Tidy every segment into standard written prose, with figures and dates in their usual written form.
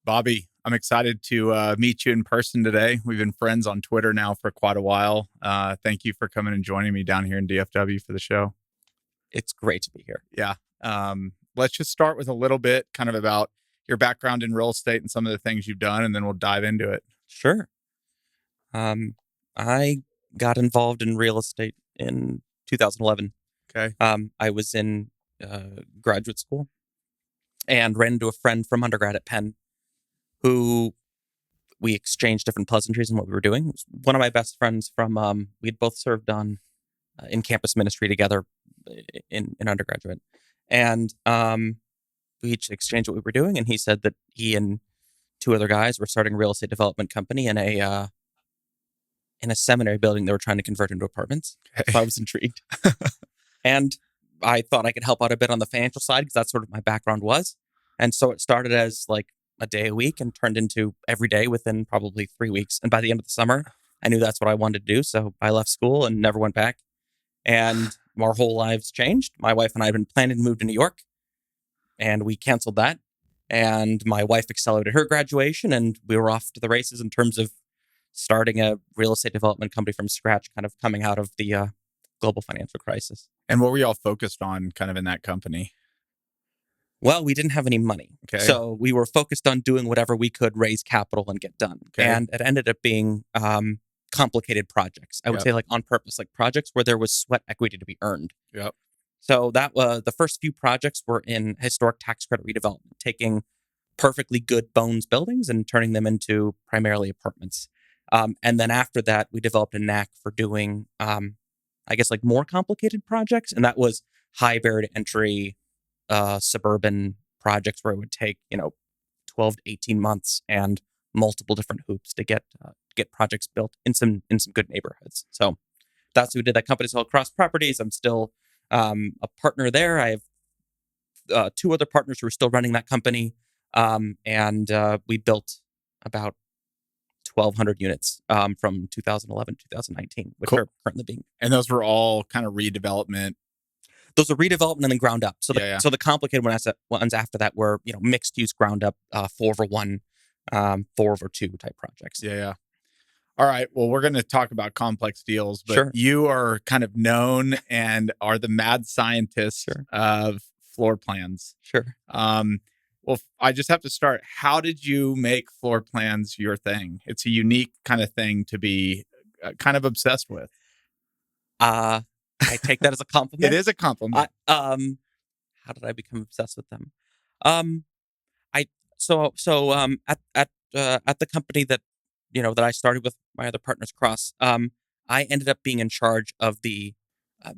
Bobby, I'm excited to meet you in person today. We've been friends on Twitter now for quite a while. Thank you for coming and joining me down here in DFW for the show. It's great to be here. Yeah. Let's just start with a little bit kind of about your background in real estate and some of the things you've done, and then we'll dive into it. Sure. I got involved in real estate in 2011. Okay. I was in graduate school and ran into a friend from undergrad at Penn who we exchanged different pleasantries in what we were doing. It was one of my best friends from, we'd both served on in-campus ministry together in undergraduate. And we each exchanged what we were doing. And he said that he and two other guys were starting a real estate development company in a seminary building they were trying to convert into apartments. Okay. So I was intrigued. And I thought I could help out a bit on the financial side because that's sort of my background was. And so it started as like a day a week and turned into every day within probably 3 weeks. And by the end of the summer, I knew that's what I wanted to do. So I left school and never went back. And our whole lives changed. My wife and I had been planning to move to New York, and we canceled that. And my wife accelerated her graduation, and we were off to the races in terms of starting a real estate development company from scratch, kind of coming out of the global financial crisis. And what were y'all focused on kind of in that company? Well, we didn't have any money. Okay. So we were focused on doing whatever we could raise capital and get done. Okay. And it ended up being complicated projects. I would say like on purpose, like projects where there was sweat equity to be earned. Yep. So that was the first few projects were in historic tax credit redevelopment, taking perfectly good bones buildings and turning them into primarily apartments. And then after that, we developed a knack for doing, I guess, like more complicated projects. And that was high barrier to entry suburban projects where it would take, 12 to 18 months and multiple different hoops to get projects built in some good neighborhoods. So that's what we did. That company's called Cross Properties. I'm still a partner there. I have two other partners who are still running that company. And we built about 1,200 units from 2011 to 2019, which are currently being. And those were all kind of redevelopment. Those are redevelopment and then ground up. So so the complicated ones after that were mixed use ground up, 4/1, 4/2 type projects. Yeah. All right. Well, we're going to talk about complex deals, but Sure. You are kind of known and are the mad scientist of floor plans. Sure. Well, I just have to start. How did you make floor plans your thing? It's a unique kind of thing to be kind of obsessed with. I take that as a compliment. It is a compliment. How did I become obsessed with them? At the company that that I started with my other partners, Cross, I ended up being in charge of the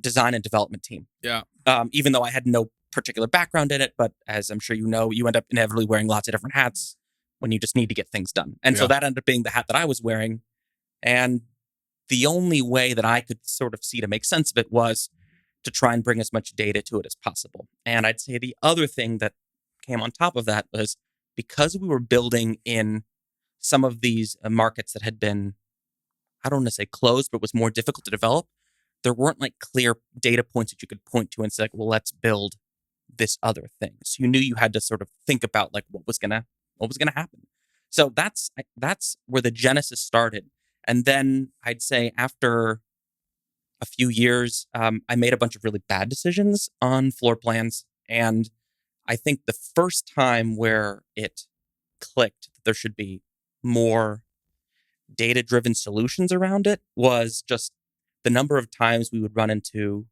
design and development team. Yeah. Even though I had no particular background in it, but as I'm sure you know, you end up inevitably wearing lots of different hats when you just need to get things done. And so that ended up being the hat that I was wearing. And the only way that I could sort of see to make sense of it was to try and bring as much data to it as possible. And I'd say the other thing that came on top of that was because we were building in some of these markets that had been, I don't want to say closed, but was more difficult to develop, there weren't like clear data points that you could point to and say, like, well, let's build this other thing. So you knew you had to sort of think about like what was gonna happen. So that's where the genesis started. And then I'd say after a few years, I made a bunch of really bad decisions on floor plans. And I think the first time where it clicked that there should be more data-driven solutions around it was just the number of times we would run into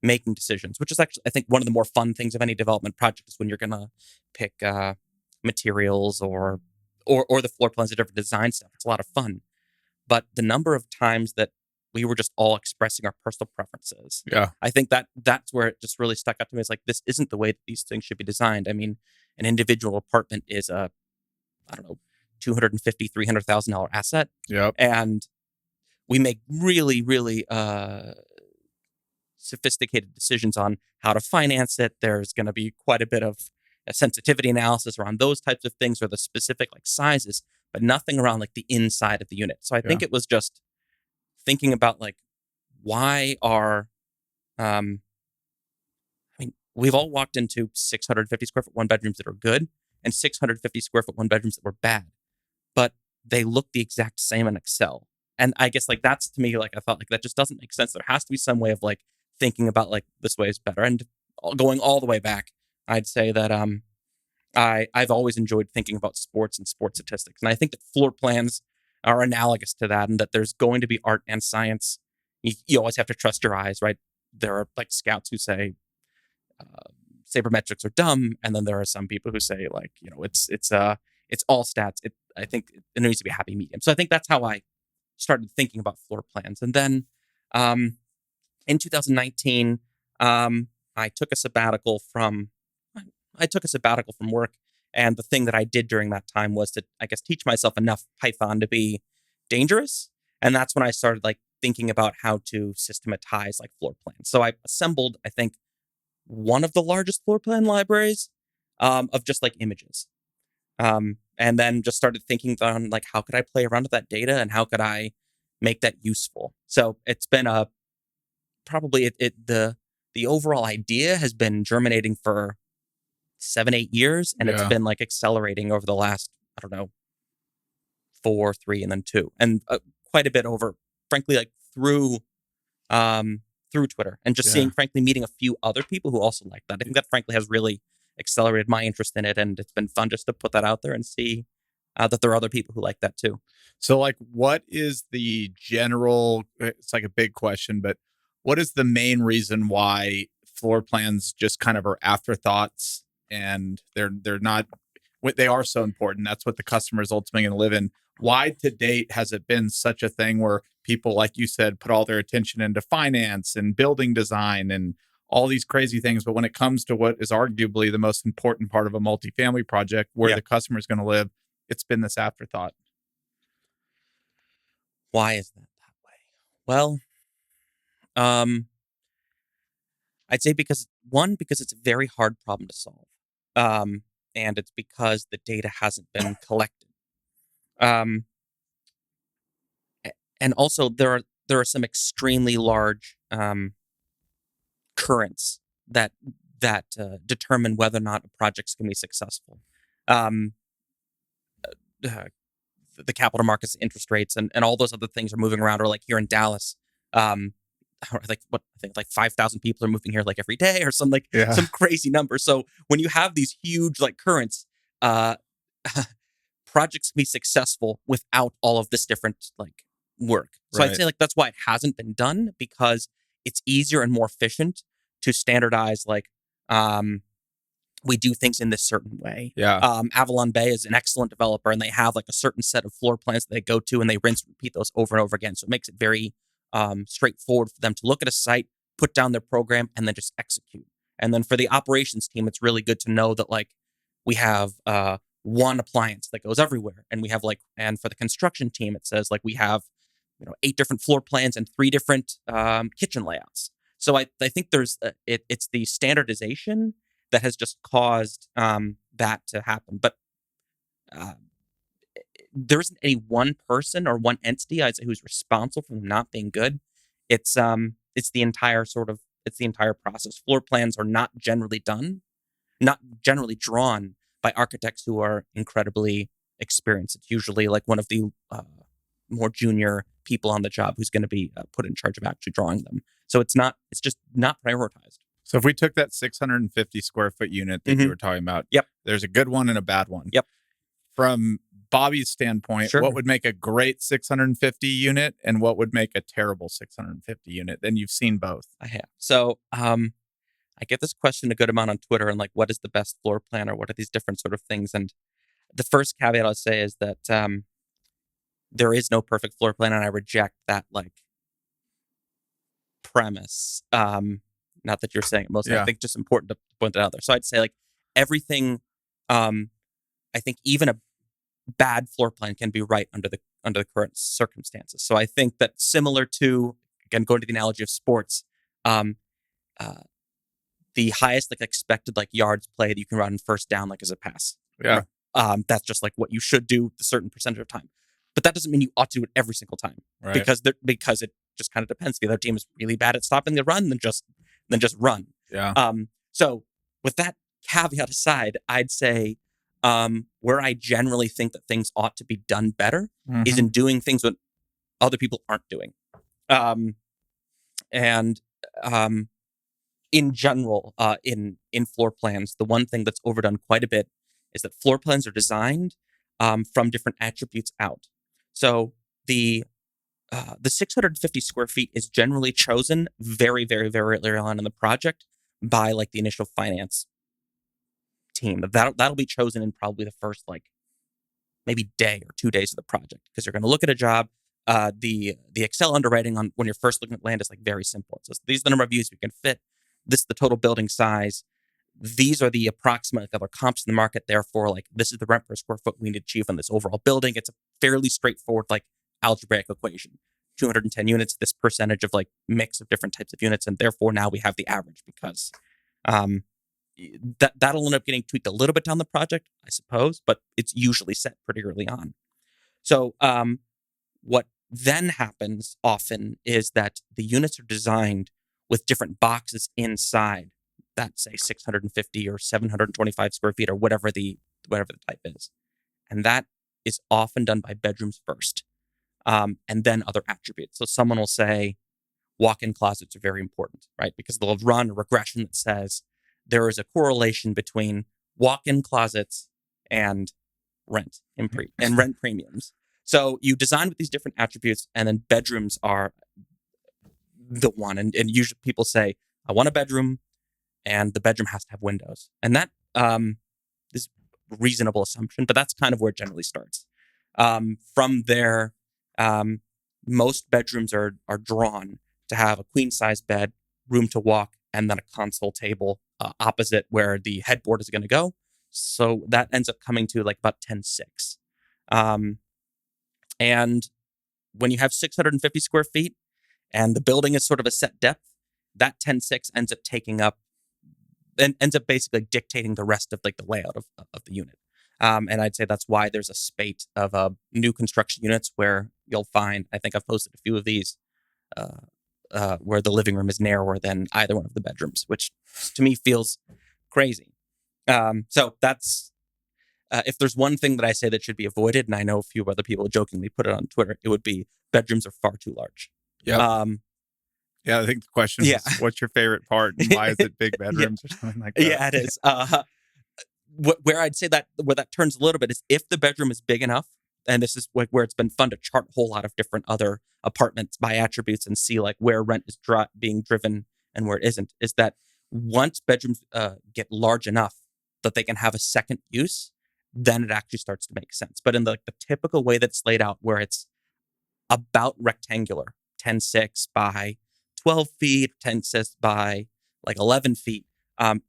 making decisions, which is actually, I think, one of the more fun things of any development project is when you're going to pick materials or the floor plans of different design stuff. It's a lot of fun. But the number of times that we were just all expressing our personal preferences. Yeah. I think that's where it just really stuck out to me. It's like, this isn't the way that these things should be designed. I mean, an individual apartment is a, I don't know, $250,000, $300,000 asset. Yep. And we make really, really sophisticated decisions on how to finance it. There's going to be quite a bit of a sensitivity analysis around those types of things or the specific like sizes, but nothing around like the inside of the unit. So I think it was just thinking about like, why are, I mean, we've all walked into 650 square foot one bedrooms that are good and 650 square foot one bedrooms that were bad, but they look the exact same in Excel. And I guess like that's to me, like I thought like that just doesn't make sense. There has to be some way of like thinking about like this way is better. And going all the way back, I'd say that I've always enjoyed thinking about sports and sports statistics. And I think that floor plans are analogous to that, and that there's going to be art and science. You always have to trust your eyes, right? There are like scouts who say sabermetrics are dumb, and then there are some people who say like, you know, it's all stats. I think it needs to be a happy medium. So I think that's how I started thinking about floor plans. And then in 2019, I took a sabbatical from work. And the thing that I did during that time was to, I guess, teach myself enough Python to be dangerous. And that's when I started like thinking about how to systematize like floor plans. So I assembled, I think, one of the largest floor plan libraries of just like images. And then just started thinking on like, how could I play around with that data and how could I make that useful? So it's been the overall idea has been germinating for 7-8 years, and it's been like accelerating over the last, I don't know, 4, 3, and then 2, and quite a bit over, frankly, like through Twitter and just seeing, frankly, meeting a few other people who also like that. I think that frankly has really accelerated my interest in it, and it's been fun just to put that out there and see that there are other people who like that too. So like, what is the general, it's like a big question, but what is the main reason why floor plans just kind of are afterthoughts, and they're not, they are so important? That's what the customer is ultimately going to live in. Why to date has it been such a thing where people, like you said, put all their attention into finance and building design and all these crazy things, but when it comes to what is arguably the most important part of a multifamily project where the customer is going to live, it's been this afterthought? Why is that way? Well, I'd say because it's a very hard problem to solve. And it's because the data hasn't been collected. And also there are some extremely large currents that determine whether or not a project's going to be successful. The capital markets, interest rates, and all those other things are moving around. Or like here in Dallas, like what I think like 5,000 people are moving here like every day, or some some crazy number. So when you have these huge like currents, projects can be successful without all of this different like work. So I'd say like that's why it hasn't been done, because it's easier and more efficient to standardize like we do things in this certain way. Avalon Bay is an excellent developer, and they have like a certain set of floor plans that they go to, and they rinse and repeat those over and over again. So it makes it very straightforward for them to look at a site, put down their program, and then just execute. And then for the operations team, it's really good to know that like we have one appliance that goes everywhere, and we have like, and for the construction team, it says like we have 8 different floor plans and 3 different kitchen layouts. So I think there's it's the standardization that has just caused that to happen. But there isn't any one person or one entity, I'd say, who's responsible for them not being good. It's the entire process. Floor plans are not generally drawn by architects who are incredibly experienced. It's usually like one of the more junior people on the job who's going to be put in charge of actually drawing them. So it's just not prioritized. So if we took that 650 square foot unit that you were talking about, there's a good one and a bad one. From Bobby's standpoint, what would make a great 650 unit and what would make a terrible 650 unit? Then you've seen both. I have. So I get this question a good amount on Twitter, and like, what is the best floor plan, or what are these different sort of things? And the first caveat I'll say is that there is no perfect floor plan, and I reject that like premise. Not that you're saying it mostly. I think just important to point that out there. So I'd say like everything. I think even a bad floor plan can be right under the current circumstances. So I think that similar to, again, going to the analogy of sports, the highest like expected like yards play that you can run in first down like as a pass. That's just like what you should do a certain percentage of time. But that doesn't mean you ought to do it every single time, because it just kind of depends. The other team is really bad at stopping the run, then just run. So with that caveat aside, I'd say Where I generally think that things ought to be done better is Mm-hmm. in doing things that other people aren't doing. And in general, in floor plans, the one thing that's overdone quite a bit is that floor plans are designed from different attributes out. So the 650 square feet is generally chosen very, very, very early on in the project by like the initial finance team. That'll be chosen in probably the first like maybe day or 2 days of the project because you're going to look at a job. The Excel underwriting on when you're first looking at land is like very simple. It says these are the number of views we can fit. This is the total building size. These are the approximate other comps in the market. Therefore, like this is the rent per square foot we need to achieve on this overall building. It's a fairly straightforward like algebraic equation. 210 units, this percentage of like mix of different types of units, and therefore now we have the average because that'll end up getting tweaked a little bit down the project, I suppose, but it's usually set pretty early on. So what then happens often is that the units are designed with different boxes inside that, say, 650 or 725 square feet or whatever the type is. And that is often done by bedrooms first, and then other attributes. So someone will say walk-in closets are very important, right? Because they'll run a regression that says there is a correlation between walk-in closets and rent and rent premiums. So you design with these different attributes, and then bedrooms are the one. And usually people say, I want a bedroom, and the bedroom has to have windows. And that is a reasonable assumption, but that's kind of where it generally starts. From there, most bedrooms are drawn to have a queen-size bed, room to walk, and then a console table opposite where the headboard is going to go. So that ends up coming to like about 10.6. And when you have 650 square feet and the building is sort of a set depth, that 10.6 ends up taking up and ends up basically dictating the rest of like the layout of the unit. And I'd say that's why there's a spate of new construction units where you'll find, I think I've posted a few of these, where the living room is narrower than either one of the bedrooms, which to me feels crazy. So that's, if there's one thing that I say that should be avoided, and I know a few other people jokingly put it on Twitter, it would be bedrooms are far too large. Yeah. Yeah, I think the question was, what's your favorite part and why is it big bedrooms or something like that? Yeah, it is. Where I'd say that where that turns a little bit is if the bedroom is big enough, and this is like where it's been fun to chart a whole lot of different other apartments by attributes and see like where rent is being driven and where it isn't, is that once bedrooms get large enough that they can have a second use, then it actually starts to make sense. But in the typical way that's laid out, where it's about rectangular, 10.6 by 12 feet, 10.6 by like 11 feet,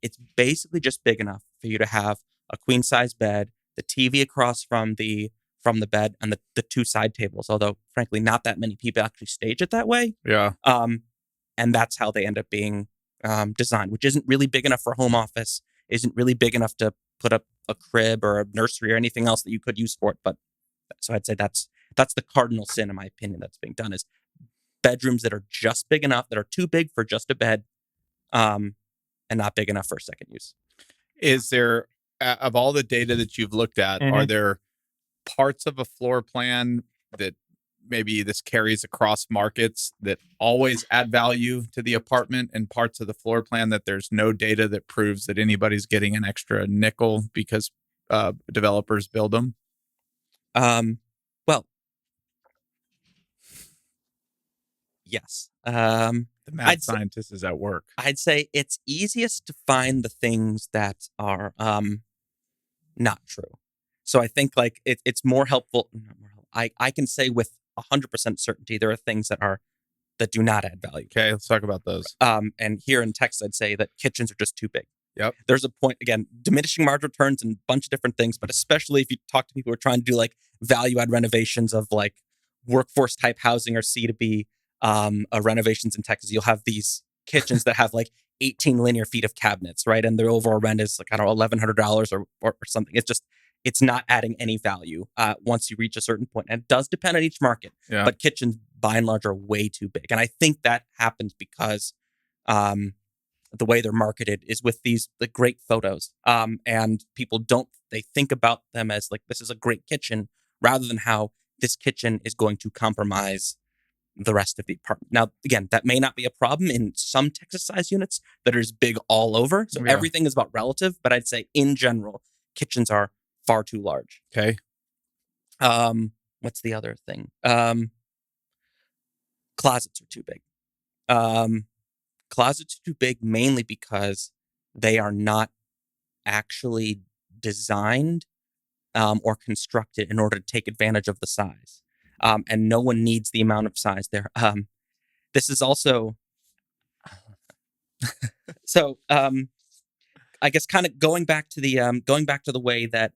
it's basically just big enough for you to have a queen size bed, the TV across from the bed, and the two side tables. Although, frankly, not that many people actually stage it that way. Yeah. And that's how they end up being designed, which isn't really big enough for a home office, isn't really big enough to put up a crib or a nursery or anything else that you could use for it. But so I'd say that's the cardinal sin, in my opinion, that's being done, is bedrooms that are just big enough, that are too big for just a bed, and not big enough for a second use. Is there, of all the data that you've looked at, are there parts of a floor plan that maybe this carries across markets that always add value to the apartment, and parts of the floor plan that there's no data that proves that anybody's getting an extra nickel because developers build them? Well, yes. The mad scientist is at work. I'd say it's easiest to find the things that are not true. So I think like it's more helpful. I can say with 100% certainty there are things that do not add value. Okay, let's talk about those. And here in Texas, I'd say that kitchens are just too big. Yep. There's a point, again, diminishing margin returns and a bunch of different things, but especially if you talk to people who are trying to do like value add renovations of like workforce type housing or C2B renovations in Texas, you'll have these kitchens that have like 18 linear feet of cabinets, right? And their overall rent is like, I don't know, $1,100 or something. It's not adding any value once you reach a certain point. And it does depend on each market, but kitchens by and large are way too big. And I think that happens because the way they're marketed is with the great photos. And people they think about them as like, this is a great kitchen, rather than how this kitchen is going to compromise the rest of the apartment. Now, again, that may not be a problem in some Texas size units that are just big all over. So everything is about relative, but I'd say in general, kitchens are far too large. Okay. What's the other thing? Closets are too big. Closets are too big mainly because they are not actually designed or constructed in order to take advantage of the size. And no one needs the amount of size there. This is also so. I guess kind of going back to the way that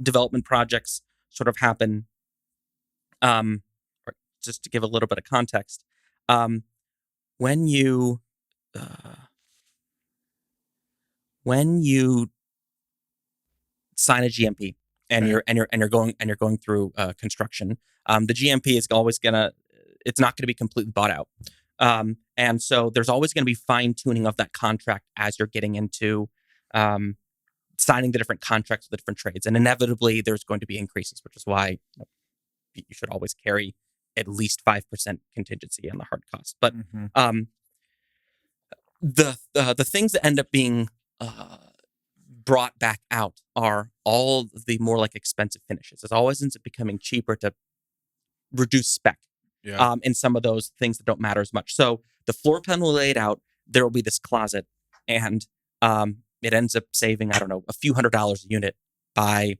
development projects sort of happen. Or just to give a little bit of context, when you sign a GMP and you're going through construction, the GMP is always it's not gonna be completely bought out, and so there's always gonna be fine tuning of that contract as you're getting into signing the different contracts with the different trades, and inevitably there's going to be increases, which is why you should always carry at least 5% contingency on the hard cost. But the things that end up being brought back out are all the more like expensive finishes. It always ends up becoming cheaper to reduce spec in some of those things that don't matter as much. So the floor plan will lay it out. There will be this closet, and it ends up saving, I don't know, a few $100s a unit by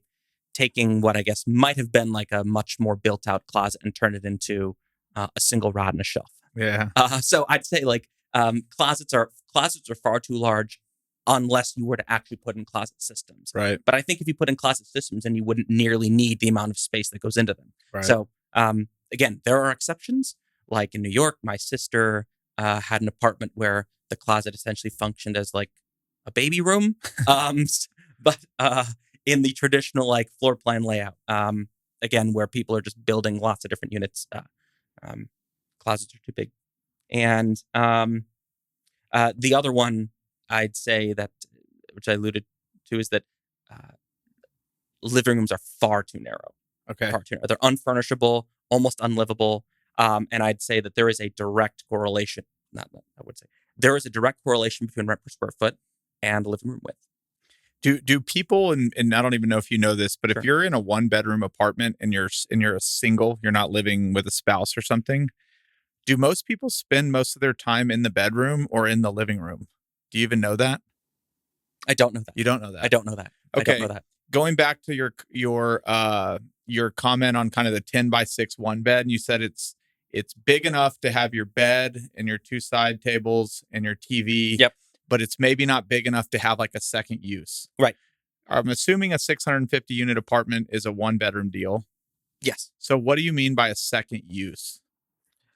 taking what I guess might have been like a much more built out closet and turn it into a single rod and a shelf. Yeah. So I'd say like closets are far too large unless you were to actually put in closet systems. Right. But I think if you put in closet systems, then you wouldn't nearly need the amount of space that goes into them. Right. So again, there are exceptions. Like in New York, my sister had an apartment where the closet essentially functioned as like a baby room. But in the traditional like floor plan layout, again, where people are just building lots of different units, closets are too big. And the other one I'd say that, which I alluded to, is that living rooms are far too narrow. Okay. Far too narrow. They're unfurnishable, almost unlivable. And I'd say that there is a direct correlation. There is a direct correlation between rent per square foot and living room width. Do people, and I don't even know if you know this, but if you're in a 1-bedroom apartment and you're a single, you're not living with a spouse or something, do most people spend most of their time in the bedroom or in the living room? Do you even know that? I don't know that. You don't know that? I don't know that. Okay. I don't know that. Going back to your comment on kind of the 10x6 1-bed, and you said it's big enough to have your bed and your 2 side tables and your TV. Yep. But it's maybe not big enough to have like a second use. Right. I'm assuming a 650 unit apartment is a 1-bedroom deal. Yes. So what do you mean by a second use?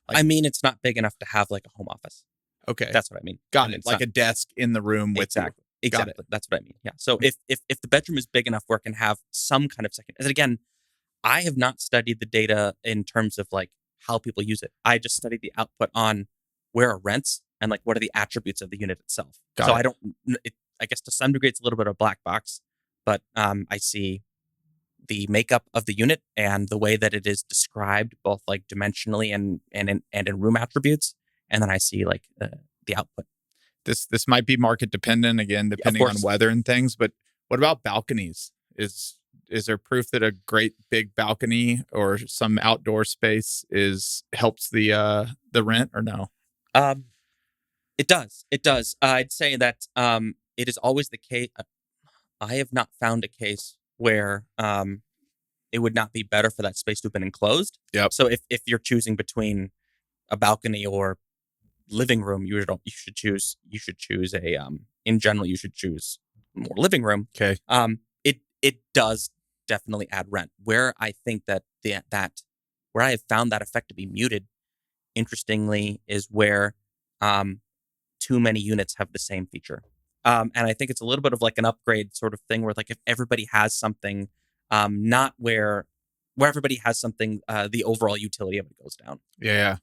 I mean, it's not big enough to have like a home office. Okay. That's what I mean. Got it. Like a desk in the room with you. Exactly. That's what I mean. Yeah. So if the bedroom is big enough where it can have some kind of second, and again, I have not studied the data in terms of like how people use it. I just studied the output on where are rents and like what are the attributes of the unit itself. I don't. I guess to some degree it's a little bit of a black box, but I see the makeup of the unit and the way that it is described, both like dimensionally and in room attributes, and then I see like the output. This might be market dependent again, depending on weather and things. But what about balconies? Is there proof that a great big balcony or some outdoor space helps the rent or no? It does. It does. I'd say that it is always the case. I have not found a case where it would not be better for that space to have been enclosed. Yep. So if you're choosing between a balcony or living room, you should choose a in general you should choose more living room. Okay. It does definitely add rent. Where I think that where I have found that effect to be muted, interestingly, is where too many units have the same feature. And I think it's a little bit of like an upgrade sort of thing where like if everybody has something, not where everybody has something, the overall utility of it goes down. Yeah.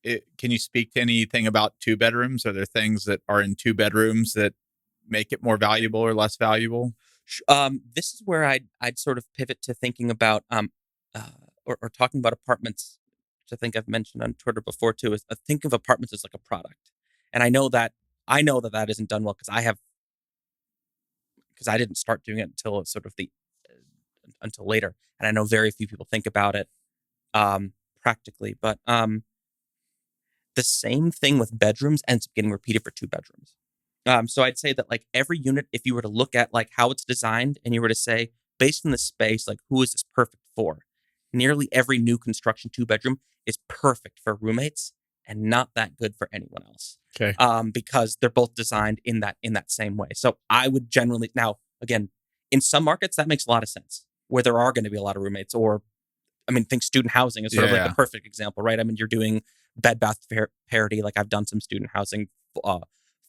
can you speak to anything about 2 bedrooms? Are there things that are in 2 bedrooms that make it more valuable or less valuable? This is where I'd sort of pivot to thinking about uh, or talking about apartments, which I think I've mentioned on Twitter before too. Is think of apartments as like a product, and I know that isn't done well because I didn't start doing it until sort of the until later, and I know very few people think about it practically, but the same thing with bedrooms ends up getting repeated for 2 bedrooms. So I'd say that like every unit, if you were to look at like how it's designed and you were to say, based on the space, like who is this perfect for? Nearly every new construction 2 bedroom is perfect for roommates and not that good for anyone else. Okay. Because they're both designed in that same way. So I would generally now again in some markets that makes a lot of sense where there are going to be a lot of roommates or I mean, think student housing is sort of like the perfect example, right? I mean, you're doing bed bath parity. Like I've done some student housing,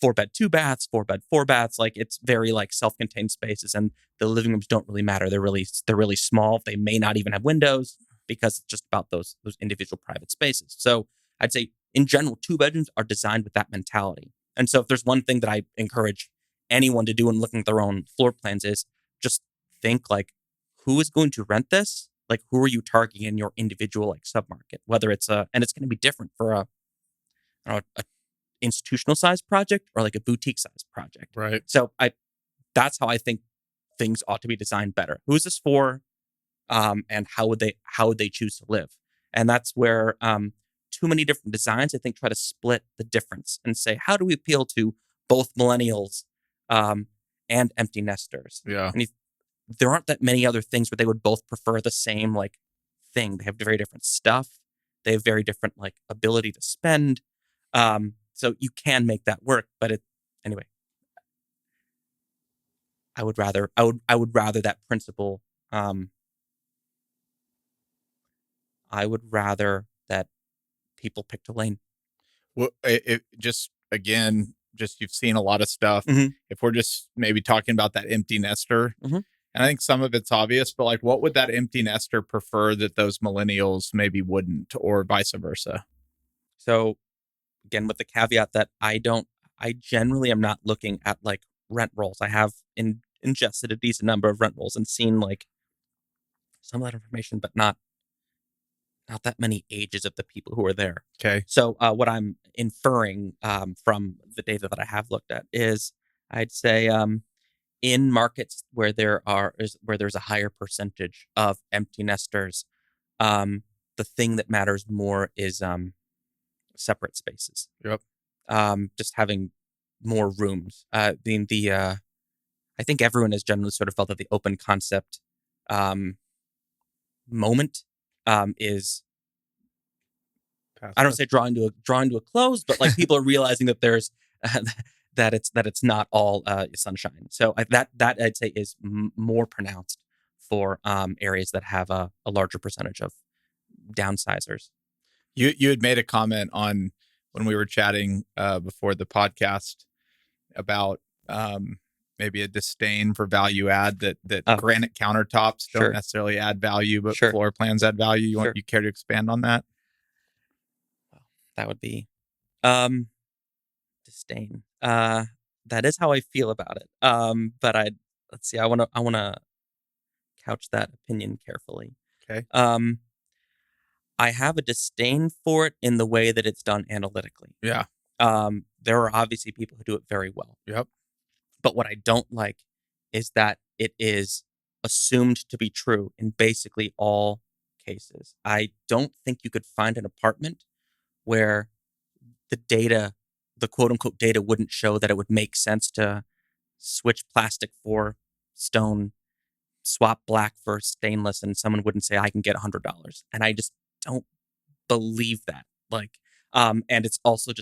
4 bed, 2 baths, 4 bed, 4 baths. Like it's very like self-contained spaces, and the living rooms don't really matter. They're really small. They may not even have windows because it's just about those individual private spaces. So I'd say in general, 2 bedrooms are designed with that mentality. And so if there's one thing that I encourage anyone to do in looking at their own floor plans is just think like, who is going to rent this? Like who are you targeting in your individual like submarket? Whether it's and it's going to be different for a institutional size project or like a boutique size project. Right. So that's how I think things ought to be designed better. Who is this for? And how would they choose to live? And that's where too many different designs I think try to split the difference and say how do we appeal to both millennials and empty nesters? Yeah. And there aren't that many other things where they would both prefer the same like thing. They have very different stuff. They have very different like ability to spend. So you can make that work, but anyway. I would rather that principle. I would rather that people picked a lane. Well, it just again, just you've seen a lot of stuff. Mhm. If we're just maybe talking about that empty nester, Mhm. and I think some of it's obvious, but like, what would that empty nester prefer that those millennials maybe wouldn't, or vice versa? So again, with the caveat that I generally am not looking at like rent rolls. I have ingested a decent number of rent rolls and seen like some of that information, but not that many ages of the people who are there. Okay. So what I'm inferring from the data that I have looked at is I'd say in markets where where there's a higher percentage of empty nesters, the thing that matters more is separate spaces. Yep. Just having more rooms. I think everyone has generally sort of felt that the open concept moment is I don't say drawing to a close, but like people are realizing that there's that it's not all sunshine. So that I'd say is more pronounced for areas that have a larger percentage of downsizers. You had made a comment on when we were chatting before the podcast about maybe a disdain for value add that granite countertops don't necessarily add value, but floor plans add value. You care to expand on that? That would be disdain. That is how I feel about it. But let's see. I want to couch that opinion carefully. Okay. I have a disdain for it in the way that it's done analytically. Yeah. There are obviously people who do it very well. Yep. But what I don't like is that it is assumed to be true in basically all cases. I don't think you could find an apartment where the quote unquote data wouldn't show that it would make sense to switch plastic for stone, swap black for stainless, and someone wouldn't say, I can get $100. And I just don't believe that. And it's also it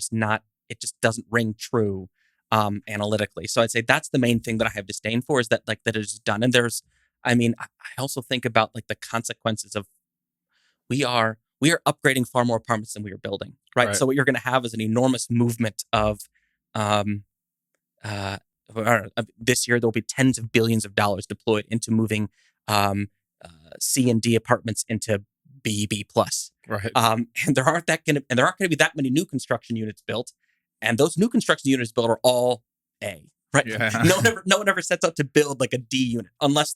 just doesn't ring true analytically. So I'd say that's the main thing that I have disdain for is that that it is done. And I also think about like the consequences of we are upgrading far more apartments than we are building, right? So what you're going to have is an enormous movement of, this year there will be tens of billions of dollars deployed into moving C and D apartments into B plus. Right. And there aren't going to be that many new construction units built, and those new construction units built are all A. Right. Yeah. No one ever sets out to build like a D unit unless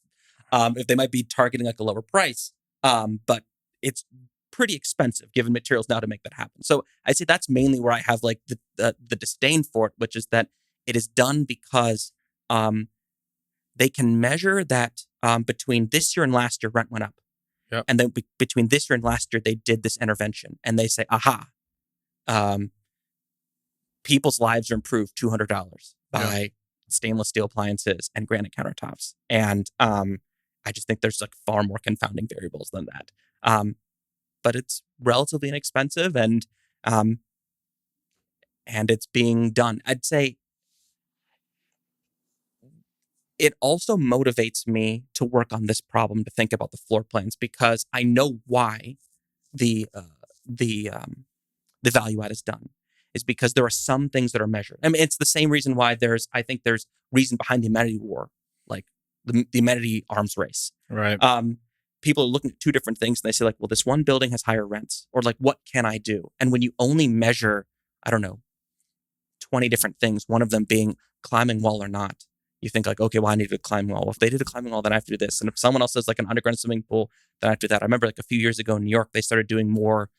if they might be targeting like a lower price. But it's pretty expensive given materials now to make that happen. So I'd say that's mainly where I have like the disdain for it, which is that it is done because they can measure that between this year and last year rent went up. Yep. And then between this year and last year, they did this intervention and they say, aha, people's lives are improved $200 by stainless steel appliances and granite countertops. And I just think there's like far more confounding variables than that. But it's relatively inexpensive and it's being done. I'd say it also motivates me to work on this problem, to think about the floor plans, because I know why the value add is done. Is because there are some things that are measured. I mean, it's the same reason why I think there's reason behind the amenity war, like the amenity arms race. Right. People are looking at two different things and they say like, well, this one building has higher rents, or like, what can I do? And when you only measure, I don't know, 20 different things, one of them being climbing wall or not, you think like, okay, well, I need a climbing wall. Well, if they did a climbing wall, then I have to do this. And if someone else does like an underground swimming pool, then I have to do that. I remember like a few years ago in New York, they started doing more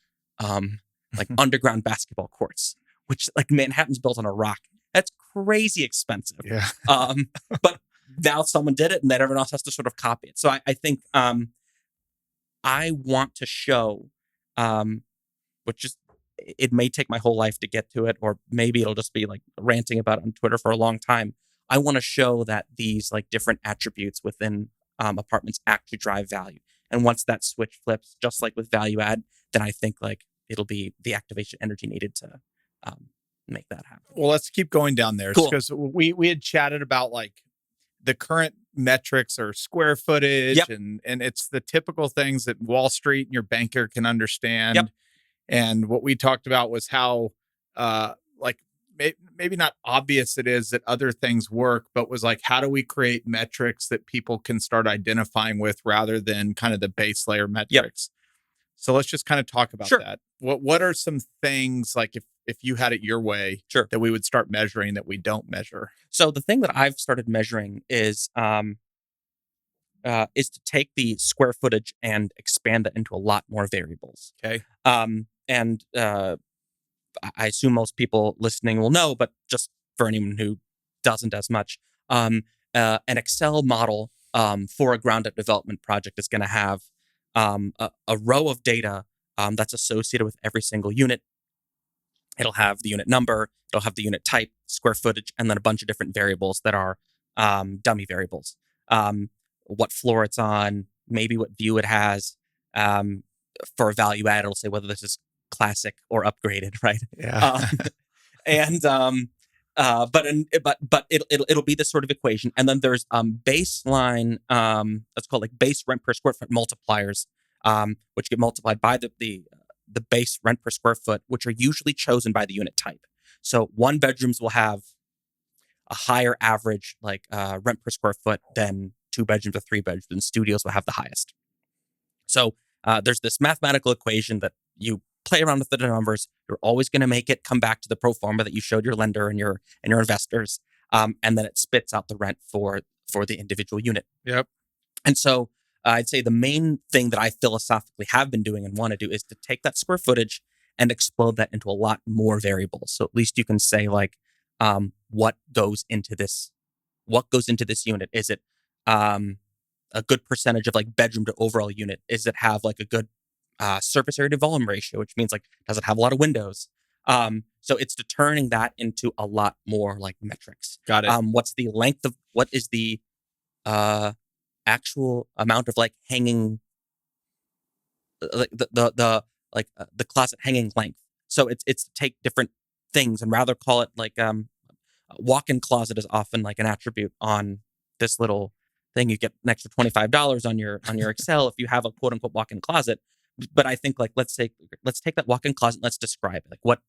like underground basketball courts, which like Manhattan's built on a rock. That's crazy expensive. Yeah. But now someone did it and then everyone else has to sort of copy it. So I think I want to show, which is, it may take my whole life to get to it, or maybe it'll just be like ranting about it on Twitter for a long time. I want to show that these like different attributes within apartments actually drive value. And once that switch flips, just like with value add, then I think like it'll be the activation energy needed to make that happen. Well, let's keep going down there because we had chatted about like the current metrics are square footage and it's the typical things that Wall Street and your banker can understand. Yep. And what we talked about was how like maybe not obvious it is that other things work, but was like, how do we create metrics that people can start identifying with rather than kind of the base layer metrics? So let's just kind of talk about that. What are some things like if you had it your way that we would start measuring that we don't measure? So the thing that I've started measuring is to take the square footage and expand that into a lot more variables. Okay. And I assume most people listening will know, but just for anyone who doesn't as much, an Excel model for a ground up development project is going to have a row of data that's associated with every single unit. It'll have the unit number, it'll have the unit type, square footage, and then a bunch of different variables that are dummy variables. What floor it's on, maybe what view it has. For a value add, it'll say whether this is classic or upgraded, right? Yeah. But it'll be this sort of equation, and then there's baseline that's called like base rent per square foot multipliers, which get multiplied by the base rent per square foot, which are usually chosen by the unit type. So one bedrooms will have a higher average like rent per square foot than two bedrooms or three bedrooms, and studios will have the highest. So there's this mathematical equation that you play around with the numbers. You're always going to make it come back to the pro forma that you showed your lender and your investors, and then it spits out the rent for the individual unit. Yep. And so I'd say the main thing that I philosophically have been doing and want to do is to take that square footage and explode that into a lot more variables. So at least you can say like, what goes into this unit? Is it a good percentage of like bedroom to overall unit? Is it have like a good surface area to volume ratio, which means like, does it have a lot of windows? So it's turning that into a lot more like metrics. Got it. What is the actual amount of like hanging, like the closet hanging length. So it's to take different things and rather call it like walk-in closet is often like an attribute on this little thing. You get an extra $25 on your Excel if you have a quote unquote walk-in closet. But I think like let's take that walk-in closet and let's describe it. Like what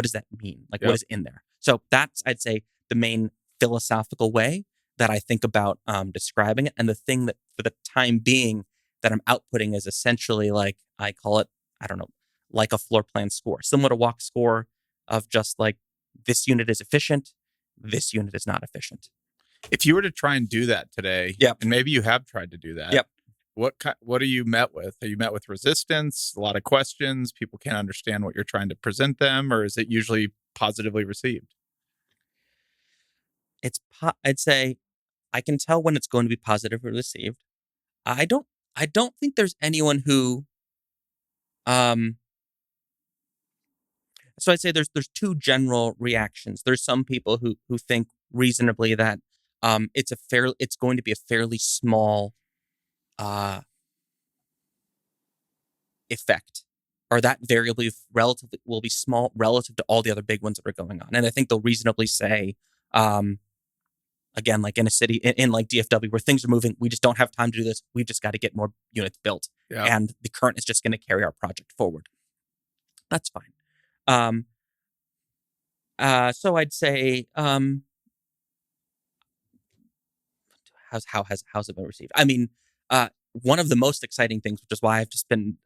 does that mean? Like what is in there? So that's, I'd say, the main philosophical way that I think about describing it. And the thing that for the time being that I'm outputting is essentially like, I call it, I don't know, like a floor plan score, similar to walk score of just like, this unit is efficient, this unit is not efficient. If you were to try and do that today, Yep. and maybe you have tried to do that, Yep. What are you met with? Are you met with resistance, a lot of questions, people can't understand what you're trying to present them, or is it usually positively received? I'd say I can tell when it's going to be positively received. I don't I don't think there's anyone who um so I'd say there's two general reactions. There's some people who think reasonably that it's going to be a fairly small uh effect, or that variable relatively will be small relative to all the other big ones that are going on. And I think they'll reasonably say, um, again, like in a city in like DFW where things are moving, we just don't have time to do this. We've just got to get more units built, Yeah. and the current is just going to carry our project forward. That's fine. Um, so I'd say, how's it been received? I mean, one of the most exciting things, which is why I've just been,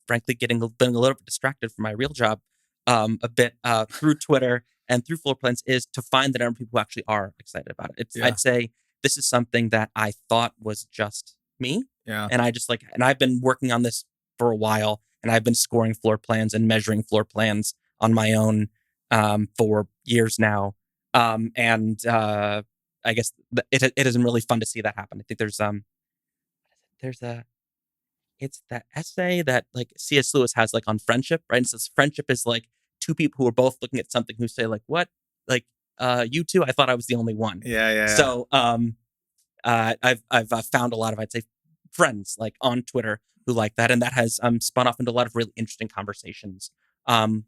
frankly, been a little bit distracted from my real job, a bit through Twitter and through floor plans, is to find the number of people who actually are excited about it. Yeah. I'd say this is something that I thought was just me, Yeah. and I've been working on this for a while, and I've been scoring floor plans and measuring floor plans on my own for years now, and I guess it isn't really fun to see that happen. I think there's a it's that essay that like C.S. Lewis has like on friendship, right? And says friendship is like two people who are both looking at something who say like, what? Like, you two? I thought I was the only one. Yeah. So I've found a lot of, I'd say, friends like on Twitter who like that, and that has spun off into a lot of really interesting conversations. Um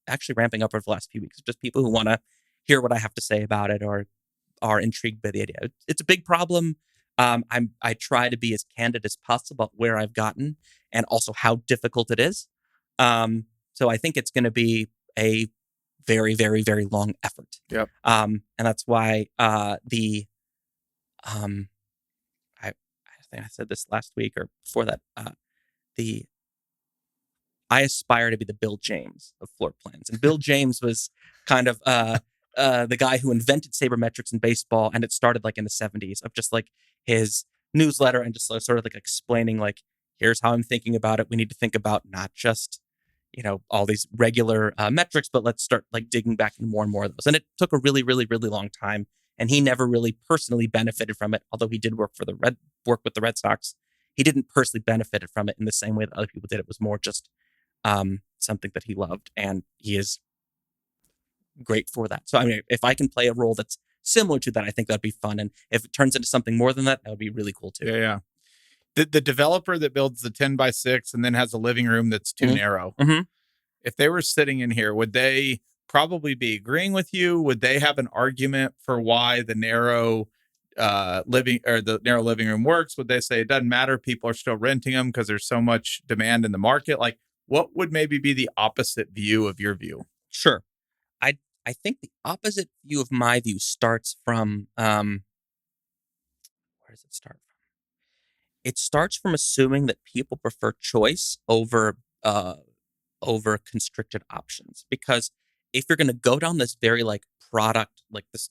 Actually ramping up over the last few weeks, just people who want to hear what I have to say about it or are intrigued by the idea. It's a big problem. I try to be as candid as possible about where I've gotten and also how difficult it is. So I think it's going to be a very, very, very long effort. Yep. And that's why um, I think I said this last week or before that. The I aspire to be the Bill James of floor plans, and Bill James was kind of the guy who invented sabermetrics in baseball, and it started like in the '70s of just like his newsletter and just sort of like explaining like, here's how I'm thinking about it. We need to think about not just all these regular metrics, but let's start like digging back into more and more of those. And it took a really, really, really long time, and he never really personally benefited from it, although he did work with the Red Sox. He didn't personally benefit from it in the same way that other people did. It was more just something that he loved, and he is great for that. So, I mean, if I can play a role that's similar to that, I think that'd be fun. And if it turns into something more than that, that would be really cool too. Yeah. The developer that builds the 10x6 and then has a living room that's too narrow. Mm-hmm. If they were sitting in here, would they probably be agreeing with you? Would they have an argument for why the narrow living room works? Would they say it doesn't matter, people are still renting them because there's so much demand in the market? Like, what would maybe be the opposite view of your view? Sure. I think the opposite view of my view starts from where does it start from? It starts from assuming that people prefer choice over constricted options. Because if you're going to go down this very like product, like this,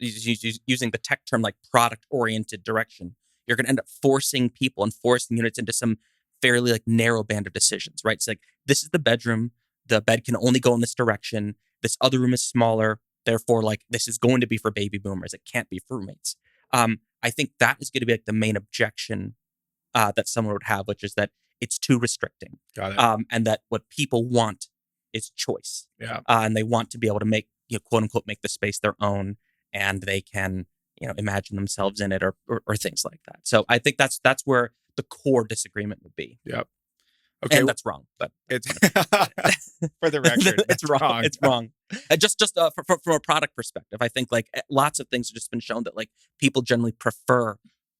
using the tech term like product oriented direction, you're going to end up forcing people and forcing units into some fairly like narrow band of decisions, right? It's like, this is the bedroom. The bed can only go in this direction. This other room is smaller. Therefore, like, this is going to be for baby boomers. It can't be for roommates. I think that is going to be like the main objection that someone would have, which is that it's too restricting. Got it. And that what people want is choice. Yeah. And they want to be able to make, quote unquote, make the space their own, and they can, imagine themselves in it or things like that. So I think that's where the core disagreement would be. Yep. Okay. And that's wrong, but it's for the record, it's wrong. It's wrong. Just from a product perspective, I think like lots of things have just been shown that like people generally prefer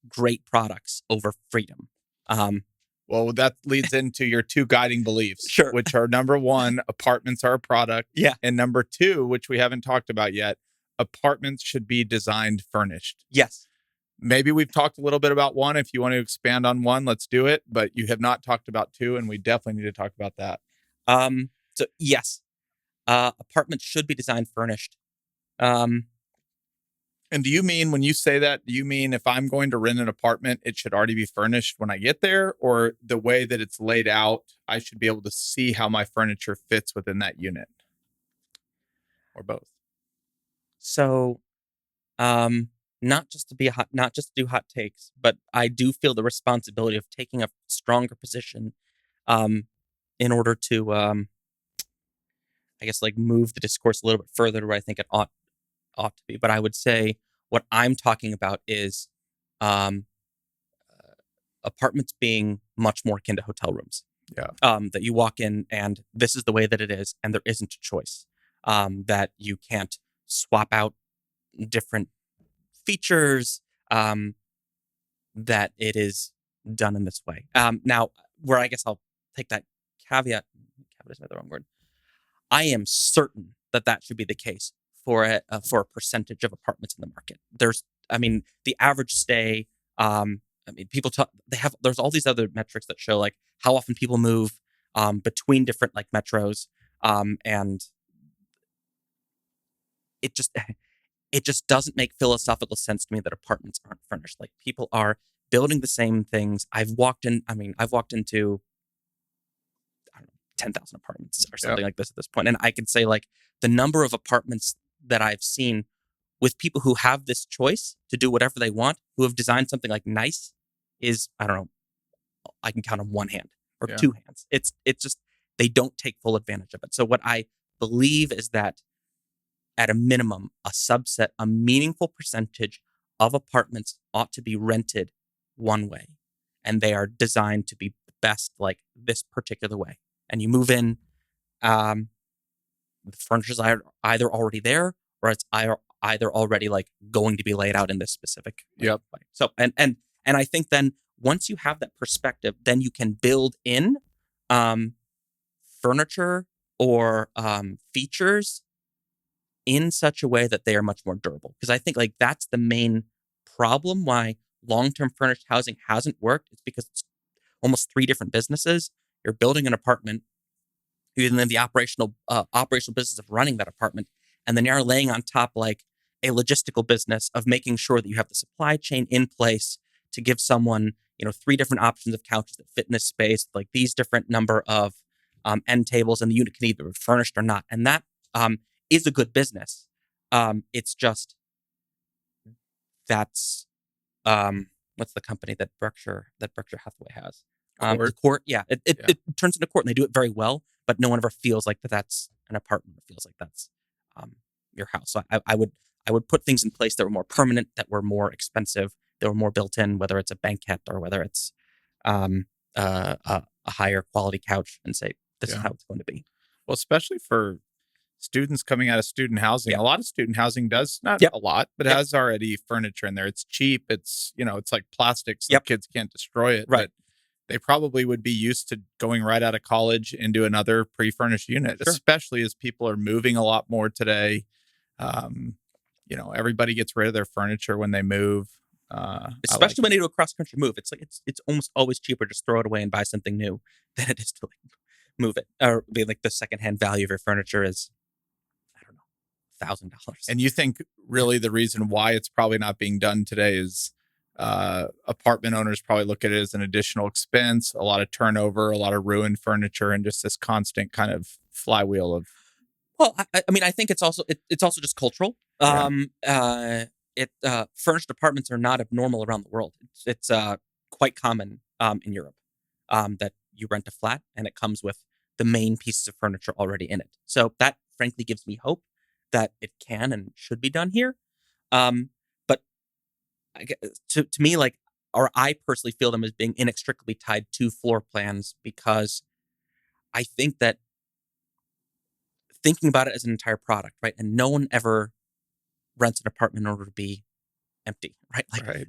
great products over freedom. Well, that leads into your two guiding beliefs, Sure. Which are number one, apartments are a product. Yeah. And number two, which we haven't talked about yet, apartments should be designed furnished. Yes. maybe we've talked a little bit about one. If you want to expand on one, let's do it. But you have not talked about two, and we definitely need to talk about that. So yes, apartments should be designed furnished. And do you mean, when you say that, do you mean if I'm going to rent an apartment, it should already be furnished when I get there, or the way that it's laid out, I should be able to see how my furniture fits within that unit, or both? So, not just to not just to do hot takes, but I do feel the responsibility of taking a stronger position, um, in order to, I guess, like, move the discourse a little bit further to where I think it ought to be. But I would say what I'm talking about is, um, apartments being much more akin to hotel rooms. Yeah. That you walk in and this is the way that it is, and there isn't a choice. That you can't swap out different features. That it is done in this way. Now, where I guess I'll take that caveat. Caveat is not the wrong word. I am certain that that should be the case for a percentage of apartments in the market. The average stay. People talk. There's all these other metrics that show like how often people move between different like metros, and it just it just doesn't make philosophical sense to me that apartments aren't furnished. Like people are building the same things. I've walked into, I don't know, 10,000 apartments or something like this at this point. And I can say like the number of apartments that I've seen with people who have this choice to do whatever they want, who have designed something like nice is, I don't know, I can count on one hand or two hands. It's just, they don't take full advantage of it. So what I believe is that at a minimum, a meaningful percentage of apartments ought to be rented one way. And they are designed to be best like this particular way. And you move in, the furniture's either already there or it's either already like going to be laid out in this specific way. So, and I think then once you have that perspective, then you can build in furniture or features in such a way that they are much more durable. Because I think like that's the main problem why long-term furnished housing hasn't worked. It's because it's almost three different businesses. You're building an apartment, you then have the operational business of running that apartment, and then you're laying on top like a logistical business of making sure that you have the supply chain in place to give someone, three different options of couches that fit in this space, like these different number of end tables, and the unit can either be furnished or not. And that is a good business. It's just that's what's the company that Berkshire Hathaway has? Court. Yeah, it turns into Court, and they do it very well. But no one ever feels like that's an apartment. It feels like that's your house. So I would put things in place that were more permanent, that were more expensive, that were more built in, whether it's a banquette or whether it's a higher quality couch, and say this is how it's going to be. Well, especially for students coming out of student housing, a lot of student housing does not a lot, but has already furniture in there. It's cheap. It's it's like plastic, so kids can't destroy it. Right. But they probably would be used to going right out of college into another pre-furnished unit, especially as people are moving a lot more today. Everybody gets rid of their furniture when they move. Especially when they do a cross-country move. It's like it's almost always cheaper to just throw it away and buy something new than it is to like move it. Or be like the secondhand value of your furniture is, I don't know, $1,000. And you think really the reason why it's probably not being done today is apartment owners probably look at it as an additional expense, a lot of turnover, a lot of ruined furniture, and just this constant kind of flywheel of. Well, I think it's also just cultural. Furnished apartments are not abnormal around the world. It's quite common in Europe that you rent a flat and it comes with the main pieces of furniture already in it. So that frankly gives me hope that it can and should be done here. But to me, like, or I personally feel them as being inextricably tied to floor plans, because I think that thinking about it as an entire product, right? And no one ever rents an apartment in order to be empty, right? Like,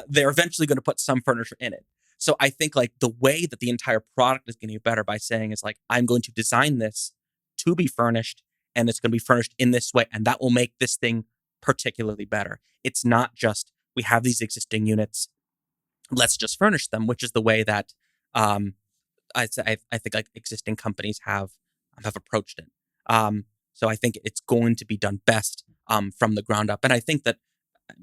they're eventually going to put some furniture in it. So I think like the way that the entire product is going to be better by saying is like, I'm going to design this to be furnished, and it's going to be furnished in this way, and that will make this thing particularly better. It's not just we have these existing units. Let's just furnish them, which is the way that I think like existing companies have approached it. So I think it's going to be done best from the ground up. And I think that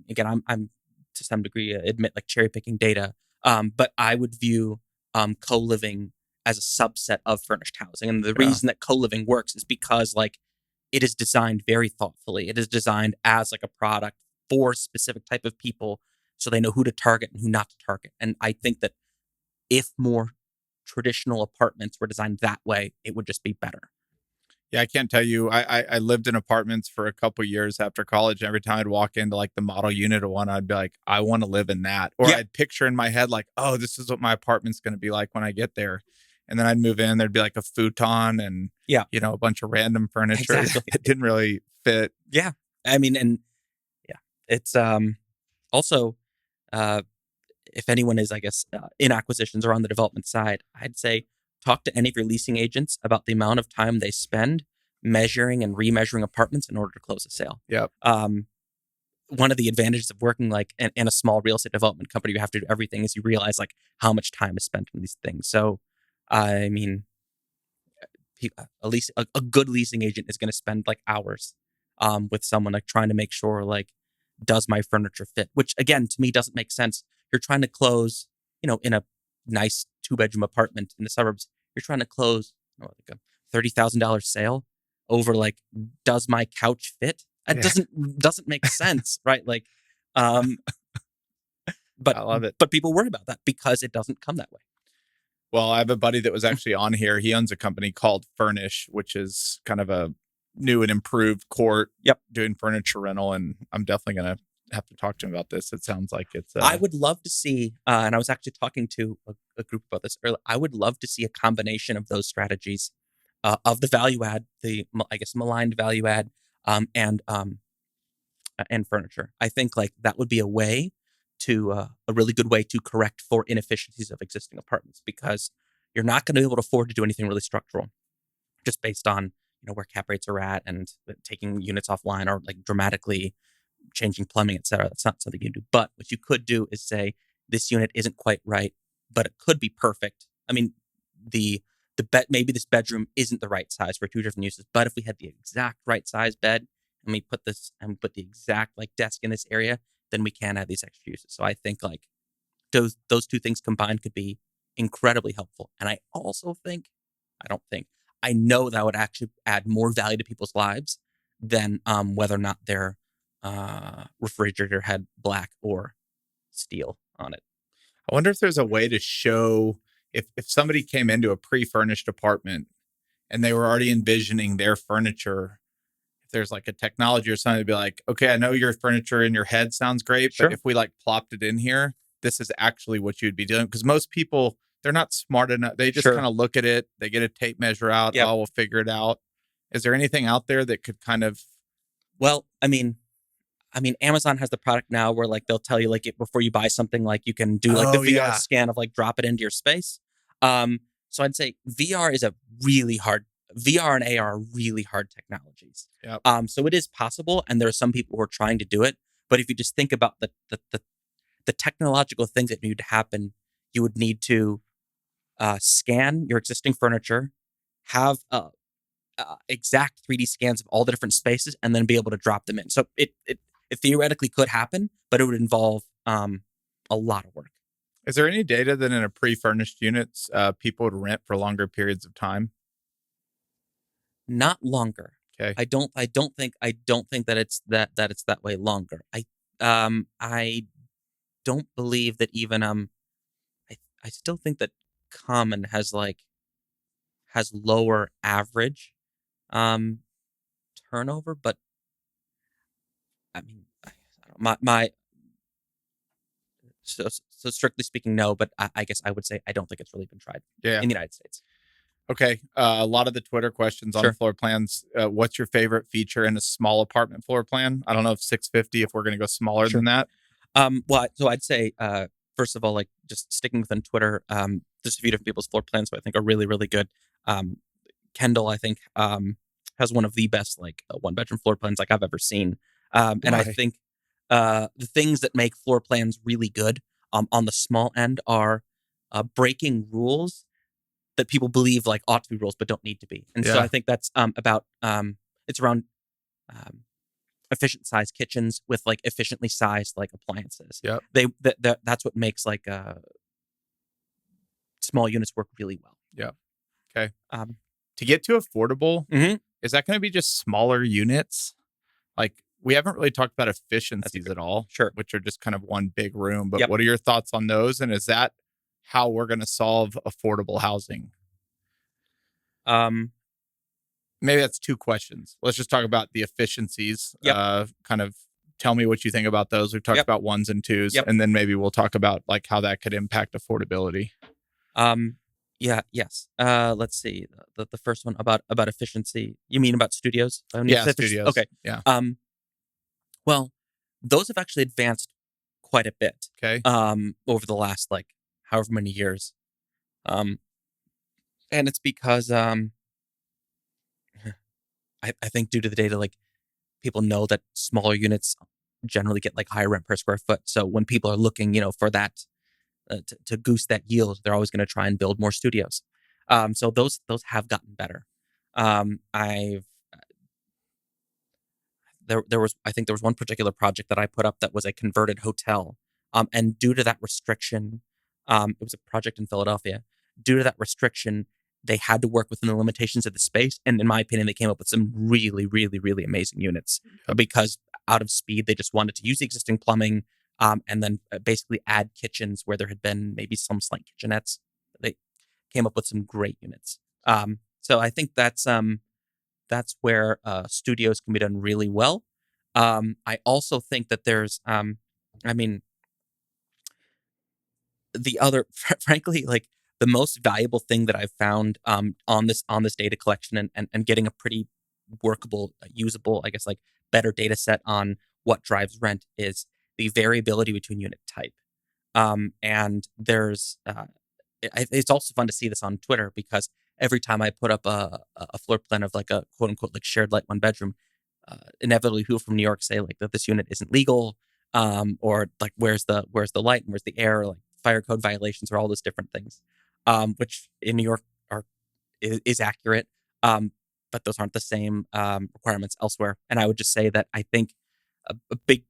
again, I'm to some degree admit like cherry picking data, but I would view co-living as a subset of furnished housing. And the reason that co-living works is because like it is designed very thoughtfully. It is designed as like a product for a specific type of people, so they know who to target and who not to target. And I think that if more traditional apartments were designed that way, it would just be better. Yeah, I can't tell you. I lived in apartments for a couple years after college. Every time I'd walk into like the model unit of one, I'd be like, I want to live in that. Or I'd picture in my head like, oh, this is what my apartment's going to be like when I get there. And then I'd move in. There'd be like a futon and a bunch of random furniture. Exactly. It didn't really fit. Yeah, I mean, and it's also if anyone is, I guess, in acquisitions or on the development side, I'd say talk to any of your leasing agents about the amount of time they spend measuring and remeasuring apartments in order to close a sale. Yep. One of the advantages of working like in a small real estate development company, you have to do everything, is you realize like how much time is spent on these things. So, I mean, at least a good leasing agent is going to spend like hours with someone like trying to make sure like, does my furniture fit? Which again, to me, doesn't make sense. You're trying to close, in a nice 2-bedroom apartment in the suburbs, you're trying to close like a $30,000 sale over like, does my couch fit? It doesn't make sense, right? Like, but I love it. But people worry about that because it doesn't come that way. Well, I have a buddy that was actually on here. He owns a company called Furnish, which is kind of a new and improved court doing furniture rental. And I'm definitely going to have to talk to him about this. It sounds like it's I would love to see, and I was actually talking to a group about this earlier. I would love to see a combination of those strategies of the value add, the, I guess, maligned value add, and furniture. I think like that would be a way to a really good way to correct for inefficiencies of existing apartments, because you're not going to be able to afford to do anything really structural just based on where cap rates are at and taking units offline or like dramatically changing plumbing, et cetera. That's not something you do. But what you could do is say, this unit isn't quite right, but it could be perfect. I mean, maybe this bedroom isn't the right size for 2 different uses, but if we had the exact right size bed and we put the exact like desk in this area, then we can add these extra uses. So I think like those 2 things combined could be incredibly helpful. And I also think, I know that would actually add more value to people's lives than whether or not their refrigerator had black or steel on it. I wonder if there's a way to show if somebody came into a pre-furnished apartment and they were already envisioning their furniture, if there's like a technology or something to be like, okay, I know your furniture in your head sounds great, but if we like plopped it in here, this is actually what you'd be doing. Because most people, they're not smart enough. They just kind of look at it. They get a tape measure out. Oh, we'll figure it out. Is there anything out there that could kind of? Well, I mean, Amazon has the product now where like they'll tell you like before you buy something, like you can do like the VR scan of like drop it into your space. So I'd say VR and AR are really hard technologies. Yep. So it is possible, and there are some people who are trying to do it. But if you just think about the technological things that need to happen, you would need to scan your existing furniture, have exact 3D scans of all the different spaces, and then be able to drop them in. So it theoretically could happen, but it would involve a lot of work. Is there any data that in a pre-furnished units people would rent for longer periods of time? Not longer. Okay. I don't think that it's that way longer. I don't believe that even I still think that Common has lower average turnover, but I mean, so strictly speaking, no. But I guess I would say I don't think it's really been tried in the United States. Okay. A lot of the Twitter questions on floor plans. What's your favorite feature in a small apartment floor plan? I don't know if 650, if we're going to go smaller than that. Well, so I'd say, first of all, like just sticking within Twitter, there's a few different people's floor plans who I think are really, really good. Kendall, I think, has one of the best like 1-bedroom floor plans like I've ever seen. And I think the things that make floor plans really good on the small end are breaking rules that people believe like ought to be rules but don't need to be. And so I think that's about it's around efficient sized kitchens with like efficiently sized like appliances. Yep. That's what makes like small units work really well. Yeah. Okay. To get to affordable, is that going to be just smaller units? Like, we haven't really talked about efficiencies at all, sure, which are just kind of one big room. But what are your thoughts on those? And is that how we're going to solve affordable housing? Maybe that's two questions. Let's just talk about the efficiencies. Kind of tell me what you think about those. We've talked about ones and twos, and then maybe we'll talk about like how that could impact affordability. Yes. Let's see. The first one about efficiency. You mean about studios? Studios. Okay. Yeah. Well, those have actually advanced quite a bit. Okay. Over the last like however many years. And it's because I think due to the data, like people know that smaller units generally get like higher rent per square foot. So when people are looking, for that to goose that yield, they're always going to try and build more studios. So those have gotten better. There was one particular project that I put up that was a converted hotel. And due to that restriction, it was a project in Philadelphia. Due to that restriction, they had to work within the limitations of the space. And in my opinion, they came up with some really, really, really amazing units because out of speed, they just wanted to use the existing plumbing and then basically add kitchens where there had been maybe some slight kitchenettes. They came up with some great units. So I think that's where studios can be done really well. I also think that there's, the other, frankly, like the most valuable thing that I've found on this data collection and getting a pretty workable, usable, I guess, like better data set on what drives rent is the variability between unit type. And there's, it's also fun to see this on Twitter because every time I put up a floor plan of like a quote unquote like shared light one bedroom, inevitably people from New York say like that this unit isn't legal, or like where's the light and where's the air, like fire code violations or all those different things, which in New York is accurate, but those aren't the same requirements elsewhere. And I would just say that I think a big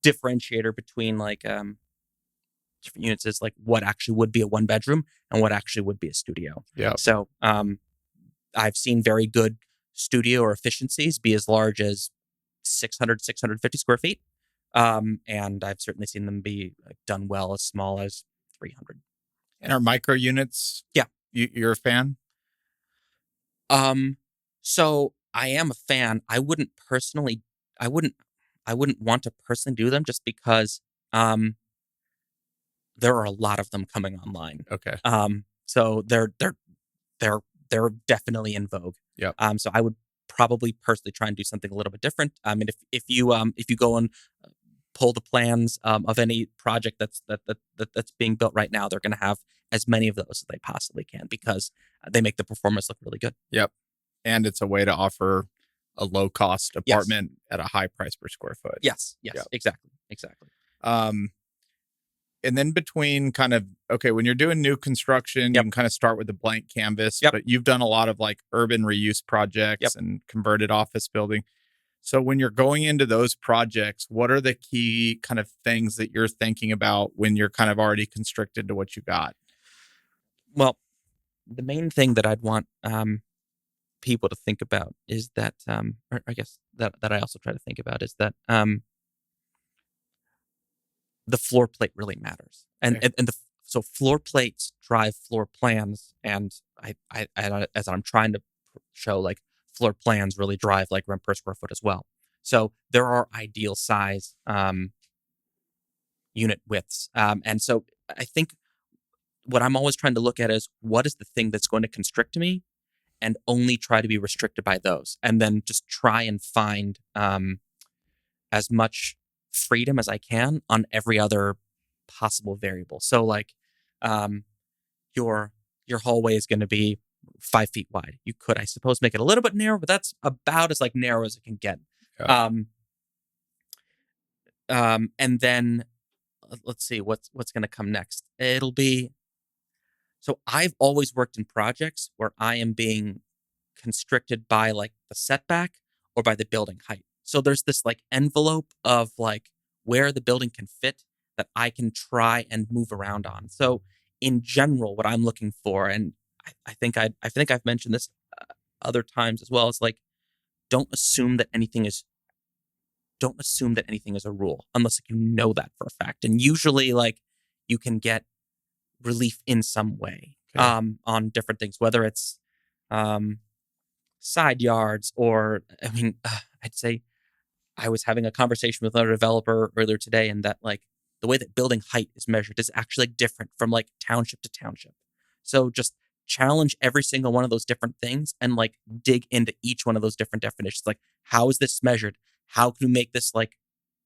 differentiator between like different units is like what actually would be a one bedroom and what actually would be a studio. Yeah. So I've seen very good studio or efficiencies be as large as 600, 650 square feet. And I've certainly seen them be done well as small as 300. And are micro units? Yeah. You're a fan? So I am a fan. I wouldn't want to personally do them just because there are a lot of them coming online. Okay. So they're definitely in vogue. Yeah. So I would probably personally try and do something a little bit different. I mean, if you go and pull the plans of any project that's being built right now, they're going to have as many of those as they possibly can because they make the performance look really good. Yep. And it's a way to offer a low cost apartment at a high price per square foot. Yes. Yep. Exactly. And then between kind of, okay, when you're doing new construction, you can kind of start with a blank canvas, but you've done a lot of like urban reuse projects and converted office building. So when you're going into those projects, what are the key kind of things that you're thinking about when you're kind of already constricted to what you got? Well, the main thing that I'd want people to think about is that, or I guess that I also try to think about is that the floor plate really matters, and so floor plates drive floor plans, and I as I'm trying to show, like floor plans really drive like rent per square foot as well. So there are ideal size unit widths, and so I think what I'm always trying to look at is what is the thing that's going to constrict me, and only try to be restricted by those, and then just try and find as much freedom as I can on every other possible variable. So like your hallway is going to be 5 feet wide. You could, I suppose, make it a little bit narrow, but that's about as like narrow as it can get. Yeah. And then let's see what's going to come next. It'll be so I've always worked in projects where I am being constricted by like the setback or by the building height. So there's this like envelope of like where the building can fit that I can try and move around on. So in general, what I'm looking for, and I think I've mentioned this other times as well, is like don't assume that anything is a rule unless like, you know that for a fact. And usually like you can get relief in some way on different things, whether it's side yards or I mean, I'd say I was having a conversation with another developer earlier today, and that like the way that building height is measured is actually different from like township to township. So just challenge every single one of those different things and like dig into each one of those different definitions. Like, how is this measured? How can we make this like?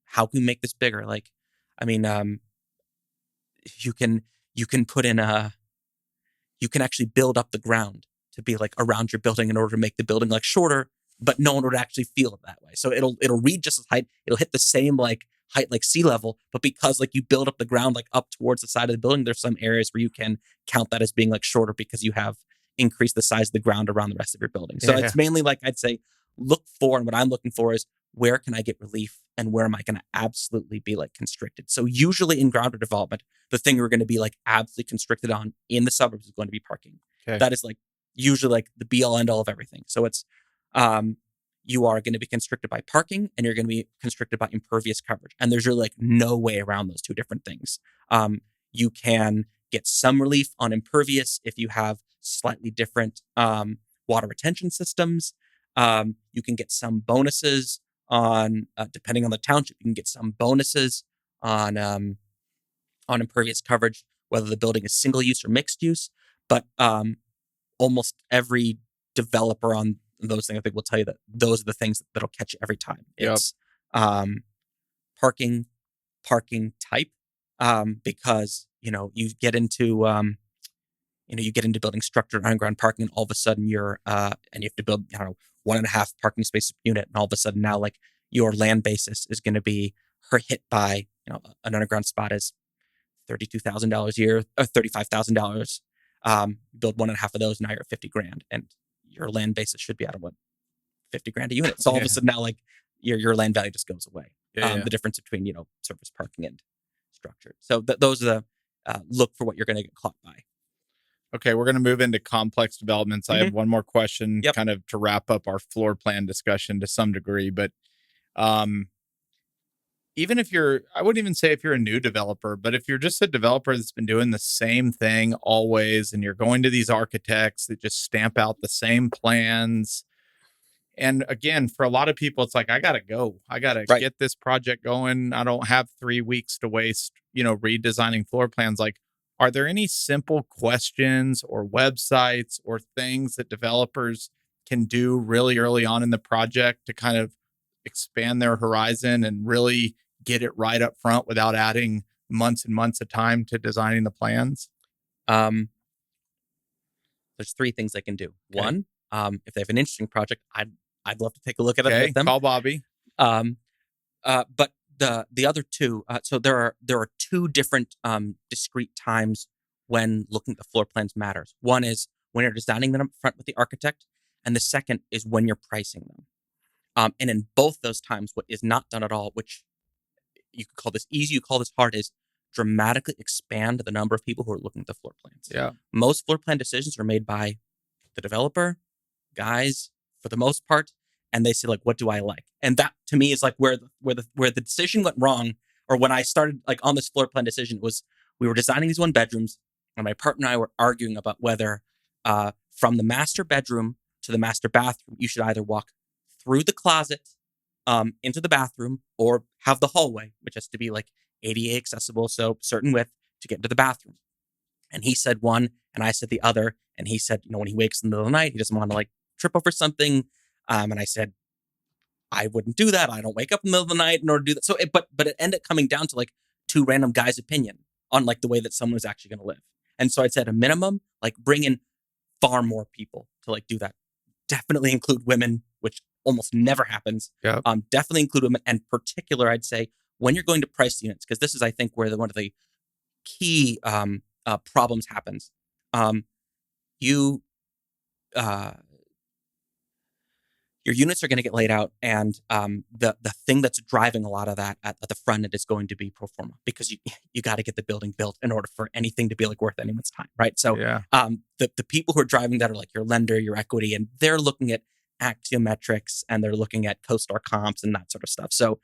How can we make this bigger? Like, I mean, you can put in you can actually build up the ground to be like around your building in order to make the building like shorter, but no one would actually feel it that way. So it'll read just as height. It'll hit the same like height like sea level, but because like you build up the ground like up towards the side of the building, there's some areas where you can count that as being like shorter because you have increased the size of the ground around the rest of your building. So it's mainly like I'd say look for, and what I'm looking for is where can I get relief and where am I going to absolutely be like constricted? So usually in grounded development, the thing we're going to be like absolutely constricted on in the suburbs is going to be parking. Okay. That is like usually like the be all end all of everything. So it's you are going to be constricted by parking and you're going to be constricted by impervious coverage. And there's really like no way around those two different things. You can get some relief on impervious if you have slightly different water retention systems. You can get some bonuses on, depending on the township, you can get some bonuses on impervious coverage, whether the building is single use or mixed use. But almost every developer on those things, I think, will tell you that those are the things that'll catch you every time. It's parking type, because you get into building structured underground parking, and all of a sudden you're and you have to build 1.5 parking spaces per unit, and all of a sudden now like your land basis is going to be hit by an underground spot is $32,000 a year or $35,000. Build 1.5 of those, now you're at $50,000, and your land basis should be out of $50,000 a unit. So all of a sudden now like your land value just goes away. The difference between surface parking and structured. So those are the look for what you're going to get caught by. Okay, we're going to move into complex developments. I have one more question kind of to wrap up our floor plan discussion to some degree, but even if I wouldn't even say if you're a new developer, but if you're just a developer that's been doing the same thing always, and you're going to these architects that just stamp out the same plans. And again, for a lot of people, it's like, I got to go. I got to get this project going. I don't have 3 weeks to waste, redesigning floor plans. Like, are there any simple questions or websites or things that developers can do really early on in the project to kind of expand their horizon and really get it right up front without adding months and months of time to designing the plans? There's 3 things they can do. Okay. One, if they have an interesting project, I'd love to take a look at it with them. Call Bobby. But the other 2, so there are 2 different discrete times when looking at the floor plans matters. One is when you're designing them up front with the architect, and the second is when you're pricing them. And in both those times, what is not done at all, which you could call this easy, you call this hard, is dramatically expand the number of people who are looking at the floor plans. Yeah. Most floor plan decisions are made by the developer, guys, for the most part, and they say like, what do I like? And that to me is like where the decision went wrong, or when I started like on this floor plan decision, was we were designing these 1 bedrooms, and my partner and I were arguing about whether from the master bedroom to the master bathroom, you should either walk through the closet into the bathroom, or have the hallway, which has to be like ADA accessible, so certain width to get into the bathroom. And he said one, and I said the other. And he said, when he wakes in the middle of the night, he doesn't want to like trip over something. And I said, I wouldn't do that. I don't wake up in the middle of the night in order to do that. So, but it ended up coming down to like 2 random guys' opinion on like the way that someone was actually going to live. And so I said a minimum, like bring in far more people to like do that. Definitely include women, which almost never happens. Yep. Definitely include women, and particular, I'd say when you're going to price units, because this is, I think, where one of the key problems happens. You Your units are going to get laid out, and the thing that's driving a lot of that at the front end is going to be pro forma, because you got to get the building built in order for anything to be like worth anyone's time, right? So the people who are driving that are like your lender, your equity, and they're looking at axiometrics, and they're looking at CoStar comps and that sort of stuff. So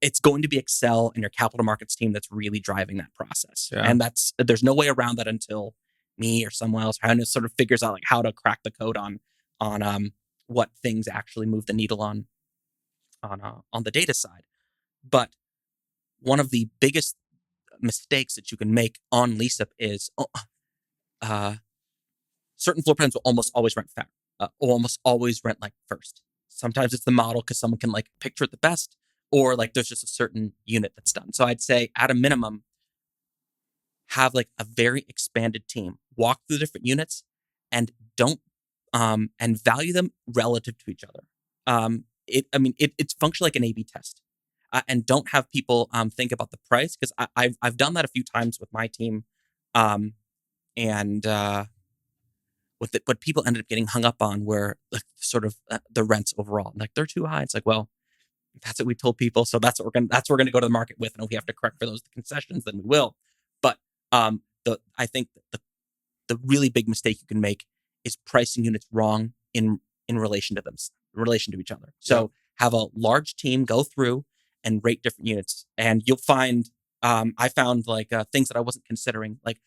it's going to be Excel and your capital markets team that's really driving that process, and there's no way around that until me or someone else sort of figures out like how to crack the code on what things actually move the needle on the data side. But one of the biggest mistakes that you can make on lease-up is certain floor plans will almost always rent almost always rent like first. Sometimes it's the model because someone can like picture it the best, or like there's just a certain unit that's done. So I'd say at a minimum, have like a very expanded team, walk through the different units, and don't and value them relative to each other. It's functional like an A/B test, and don't have people think about the price, because I've done that a few times with my team, and with it, what people ended up getting hung up on were like sort of the rents overall. Like they're too high. It's like, well, that's what we told people, so that's what we're gonna go to the market with, and if we have to correct for those concessions, then we will. But I think the really big mistake you can make is pricing units wrong in relation to each other. So have a large team go through and rate different units, and you'll find I found like things that I wasn't considering. Like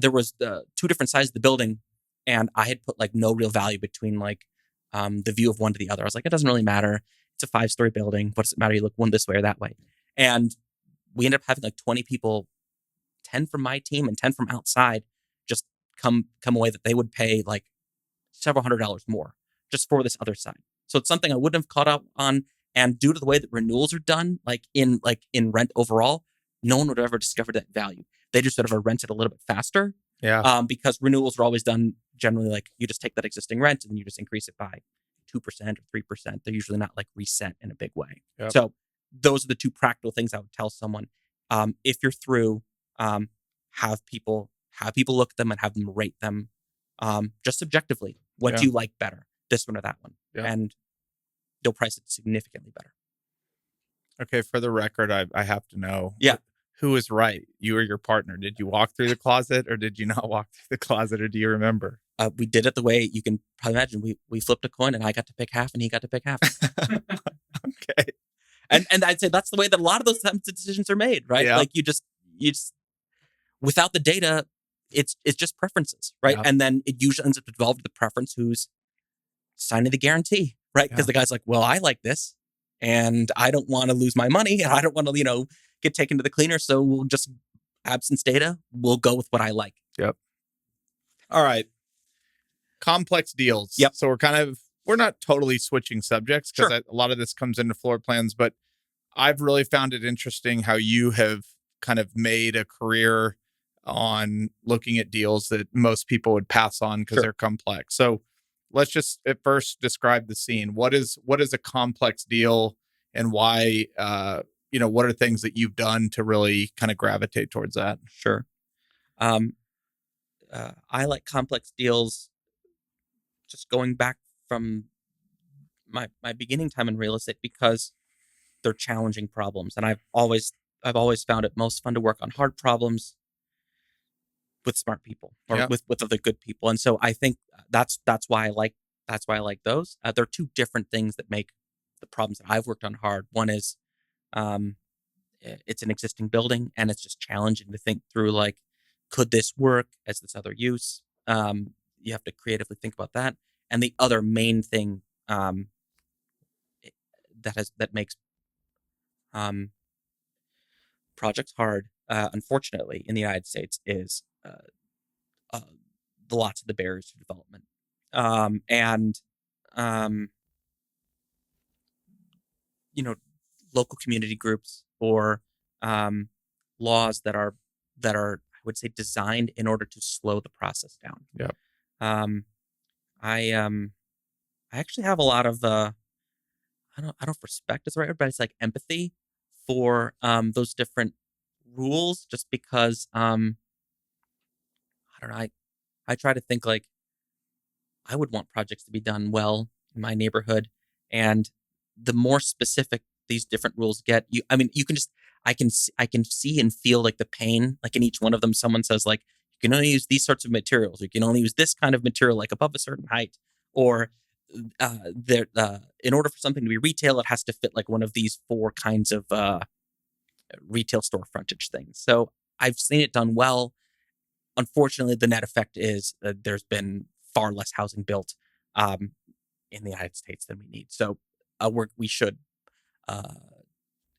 there was two different sizes of the building, and I had put like no real value between like the view of one to the other. I was like, it doesn't really matter. It's a 5-story building. What does it matter? You look one this way or that way. And we ended up having like 20 people, 10 from my team and 10 from outside, just come away that they would pay like several $100s more just for this other side. So it's something I wouldn't have caught up on. And due to the way that renewals are done, like in rent overall, no one would have ever discovered that value. They just sort of rent it a little bit faster. Yeah. Because renewals are always done generally like you just take that existing rent and then you just increase it by 2% or 3%. They're usually not like reset in a big way. Yep. So those are the two practical things I would tell someone. If you're through, have people look at them and have them rate them just subjectively. What do you like better, this one or that one? And you'll price it significantly better. Okay, for the record, I have to know. Yeah. Who is right? You or your partner? Did you walk through the closet, or did you not walk through the closet, or do you remember? We did it the way you can probably imagine. We flipped a coin, and I got to pick half, and he got to pick half. Okay. And I'd say that's the way that a lot of those decisions are made, right? Yeah. Like you just without the data, it's just preferences, right? Yeah. And then it usually ends up developing the preference who's signing the guarantee, right? Because the guy's like, well, I like this, and I don't want to lose my money, and I don't want to, get taken to the cleaner. So we'll just, absence data, we'll go with what I like. Yep. All right. Complex deals. Yep. So we're not totally switching subjects, because a lot of this comes into floor plans, but I've really found it interesting how you have kind of made a career on looking at deals that most people would pass on because they're complex. So let's just at first describe the scene. What is a complex deal, and why, what are things that you've done to really kind of gravitate towards that? Sure. I like complex deals just going back from my beginning time in real estate, because they're challenging problems. And I've always found it most fun to work on hard problems with smart people, or with other good people. And so I think that's why I like those. There are two different things that make the problems that I've worked on hard. One is it's an existing building, and it's just challenging to think through, like, could this work as this other use? You have to creatively think about that. And the other main thing that makes projects hard, unfortunately, in the United States, is the lots of the barriers to development, and local community groups, or laws that are I would say designed in order to slow the process down. Yep. I actually have a lot of I don't know if respect is the right word, but it's like empathy for those different rules, just because I don't know. I try to think like I would want projects to be done well in my neighborhood, and the more specific these different rules get, I mean, you can just I can see and feel like the pain, like in each one of them. Someone says like you can only use these sorts of materials, you can only use this kind of material like above a certain height, or there in order for something to be retail, it has to fit like one of these four kinds of retail store frontage things. So I've seen it done well. Unfortunately, the net effect is there's been far less housing built um, in the United States than we need. So we should uh,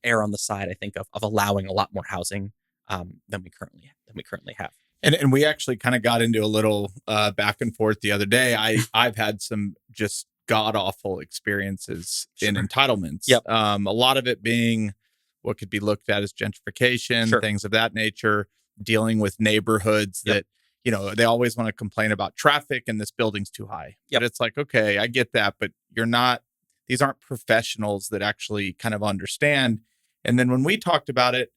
err on the side, I think, of allowing a lot more housing than we currently have. And we actually kind of got into a little back and forth the other day. I've had some just god awful experiences in entitlements. Yep. A lot of it being what could be looked at as gentrification, things of that nature, dealing with neighborhoods that, they always want to complain about traffic and this building's too high. But it's like, okay, I get that, but these aren't professionals that actually kind of understand. And then when we talked about it,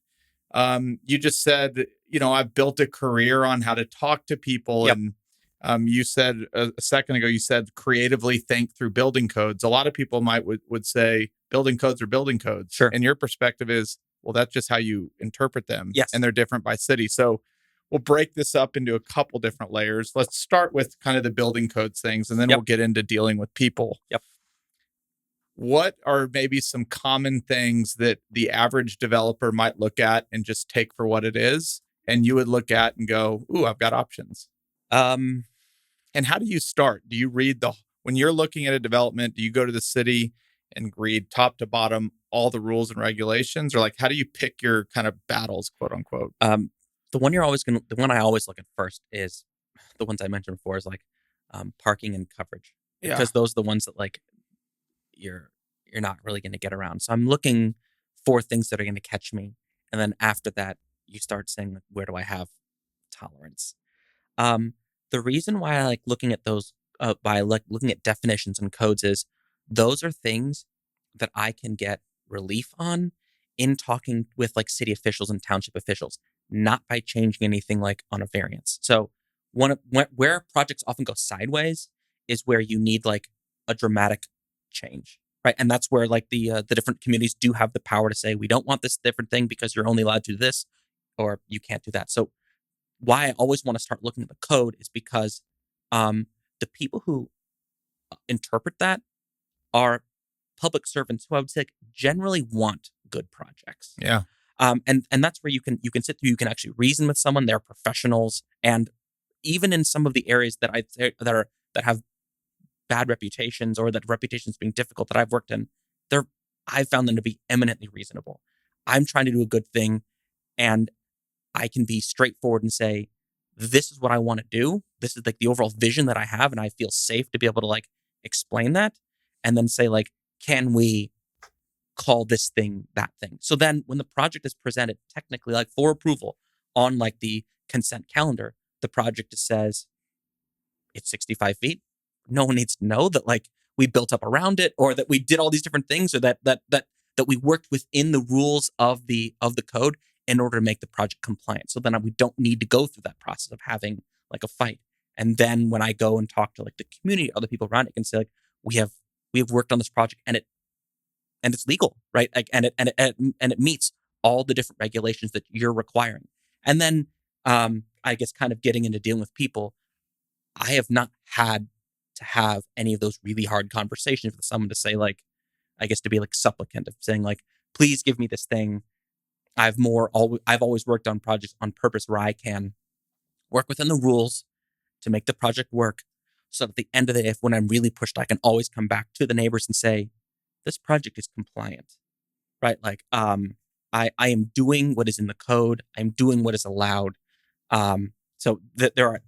you just said, I've built a career on how to talk to people. And you said a second ago, you said creatively think through building codes. A lot of people would say building codes are building codes. Sure. And your perspective is, well, that's just how you interpret them. Yes. And they're different by city. So we'll break this up into a couple different layers. Let's start with kind of the building codes things, and then we'll get into dealing with people. Yep. What are maybe some common things that the average developer might look at and just take for what it is, and you would look at and go, ooh, I've got options? And how do you start? Do you read when you're looking at a development, do you go to the city and read top to bottom all the rules and regulations? Or like, how do you pick your kind of battles, quote unquote? The one I always look at first is the ones I mentioned before is like parking and coverage. Because those are the ones that like you're not really going to get around. So I'm looking for things that are going to catch me. And then after that, you start saying, like, where do I have tolerance? The reason why I like looking at those, by like looking at definitions and codes is those are things that I can get relief on in talking with like city officials and township officials, not by changing anything like on a variance. So where projects often go sideways is where you need like a dramatic change, right? And that's where like the different communities do have the power to say, we don't want this different thing because you're only allowed to do this, or you can't do that. So why I always want to start looking at the code is because the people who interpret that are public servants who I would say like, generally want good projects. Yeah. And that's where you can sit through, you can actually reason with someone. They're professionals, and even in some of the areas that I'd say that have bad reputations, or that reputations being difficult that I've worked in, I've found them to be eminently reasonable. I'm trying to do a good thing, and I can be straightforward and say, this is what I want to do. This is like the overall vision that I have, and I feel safe to be able to like explain that, and then say like, can we call this thing that thing? So then when the project is presented technically like for approval on like the consent calendar, the project says it's 65 feet. No one needs to know that like we built up around it, or that we did all these different things, or that we worked within the rules of the code in order to make the project compliant. So then we don't need to go through that process of having like a fight. And then when I go and talk to like the community, other people around it, can say like, we have worked on this project, and it's legal, right? Like, and it meets all the different regulations that you're requiring. And then I guess kind of getting into dealing with people, I have not had to have any of those really hard conversations with someone to say like, I guess to be like supplicant of saying like, please give me this thing. I've always worked on projects on purpose where I can work within the rules to make the project work. So at the end of the day, if when I'm really pushed, I can always come back to the neighbors and say, this project is compliant, right? Like, I am doing what is in the code. I'm doing what is allowed. So there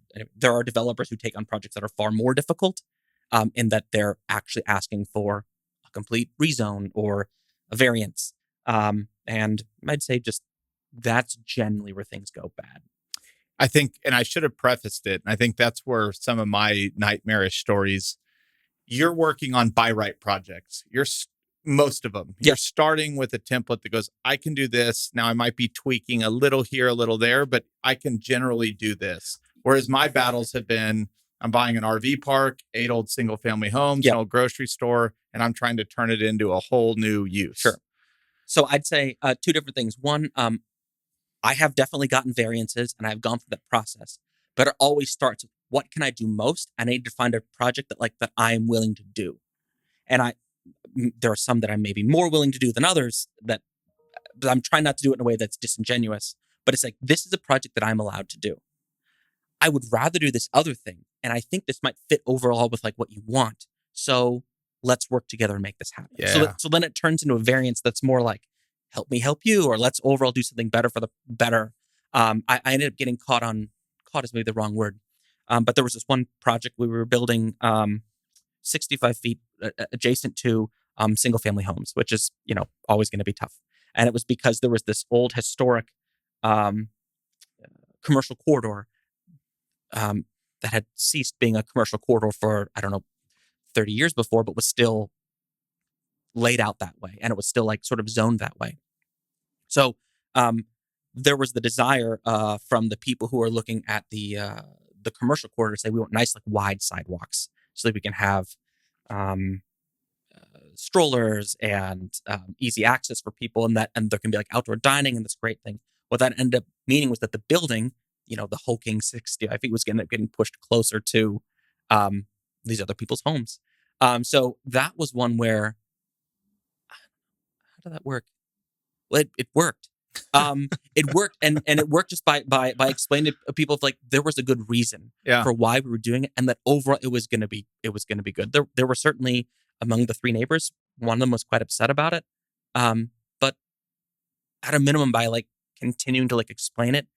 are developers who take on projects that are far more difficult, in that they're actually asking for a complete rezone or a variance. And I'd say just that's generally where things go bad. I think, and I should have prefaced it, and I think that's where some of my nightmarish stories, you're working on by right projects. Most of them. Yeah. You're starting with a template that goes, I can do this. Now I might be tweaking a little here, a little there, but I can generally do this. Whereas my battles have been, I'm buying an RV park, 8 old single family homes, Yep. an old grocery store, and I'm trying to turn it into a whole new use. Sure. So I'd say two different things. One, I have definitely gotten variances and I've gone through that process, but it always starts with what can I do most? I need to find a project that I am willing to do. And there are some that I'm maybe more willing to do than others that but I'm trying not to do it in a way that's disingenuous. But it's like, this is a project that I'm allowed to do. I would rather do this other thing. And I think this might fit overall with like what you want. So let's work together and make this happen. Yeah. So then it turns into a variance that's more like, help me help you, or let's overall do something better for the better. I ended up getting caught is maybe the wrong word. But there was this one project we were building 65 feet adjacent to single family homes, which is, always going to be tough. And it was because there was this old historic commercial corridor that had ceased being a commercial corridor for, I don't know, 30 years before, but was still laid out that way. And it was still like sort of zoned that way. So there was the desire from the people who are looking at the commercial corridor to say, we want nice, like wide sidewalks so that we can have strollers and easy access for people, and there can be like outdoor dining and this great thing. What that ended up meaning was that the building, the hulking 65 feet was getting pushed closer to these other people's homes. So that was one where, how did that work? Well, it worked. It worked, and it worked just by explaining to people like there was a good reason for why we were doing it, and that overall it was going to be good. There were certainly among the 3 neighbors, one of them was quite upset about it, but at a minimum, by like continuing to like explain it,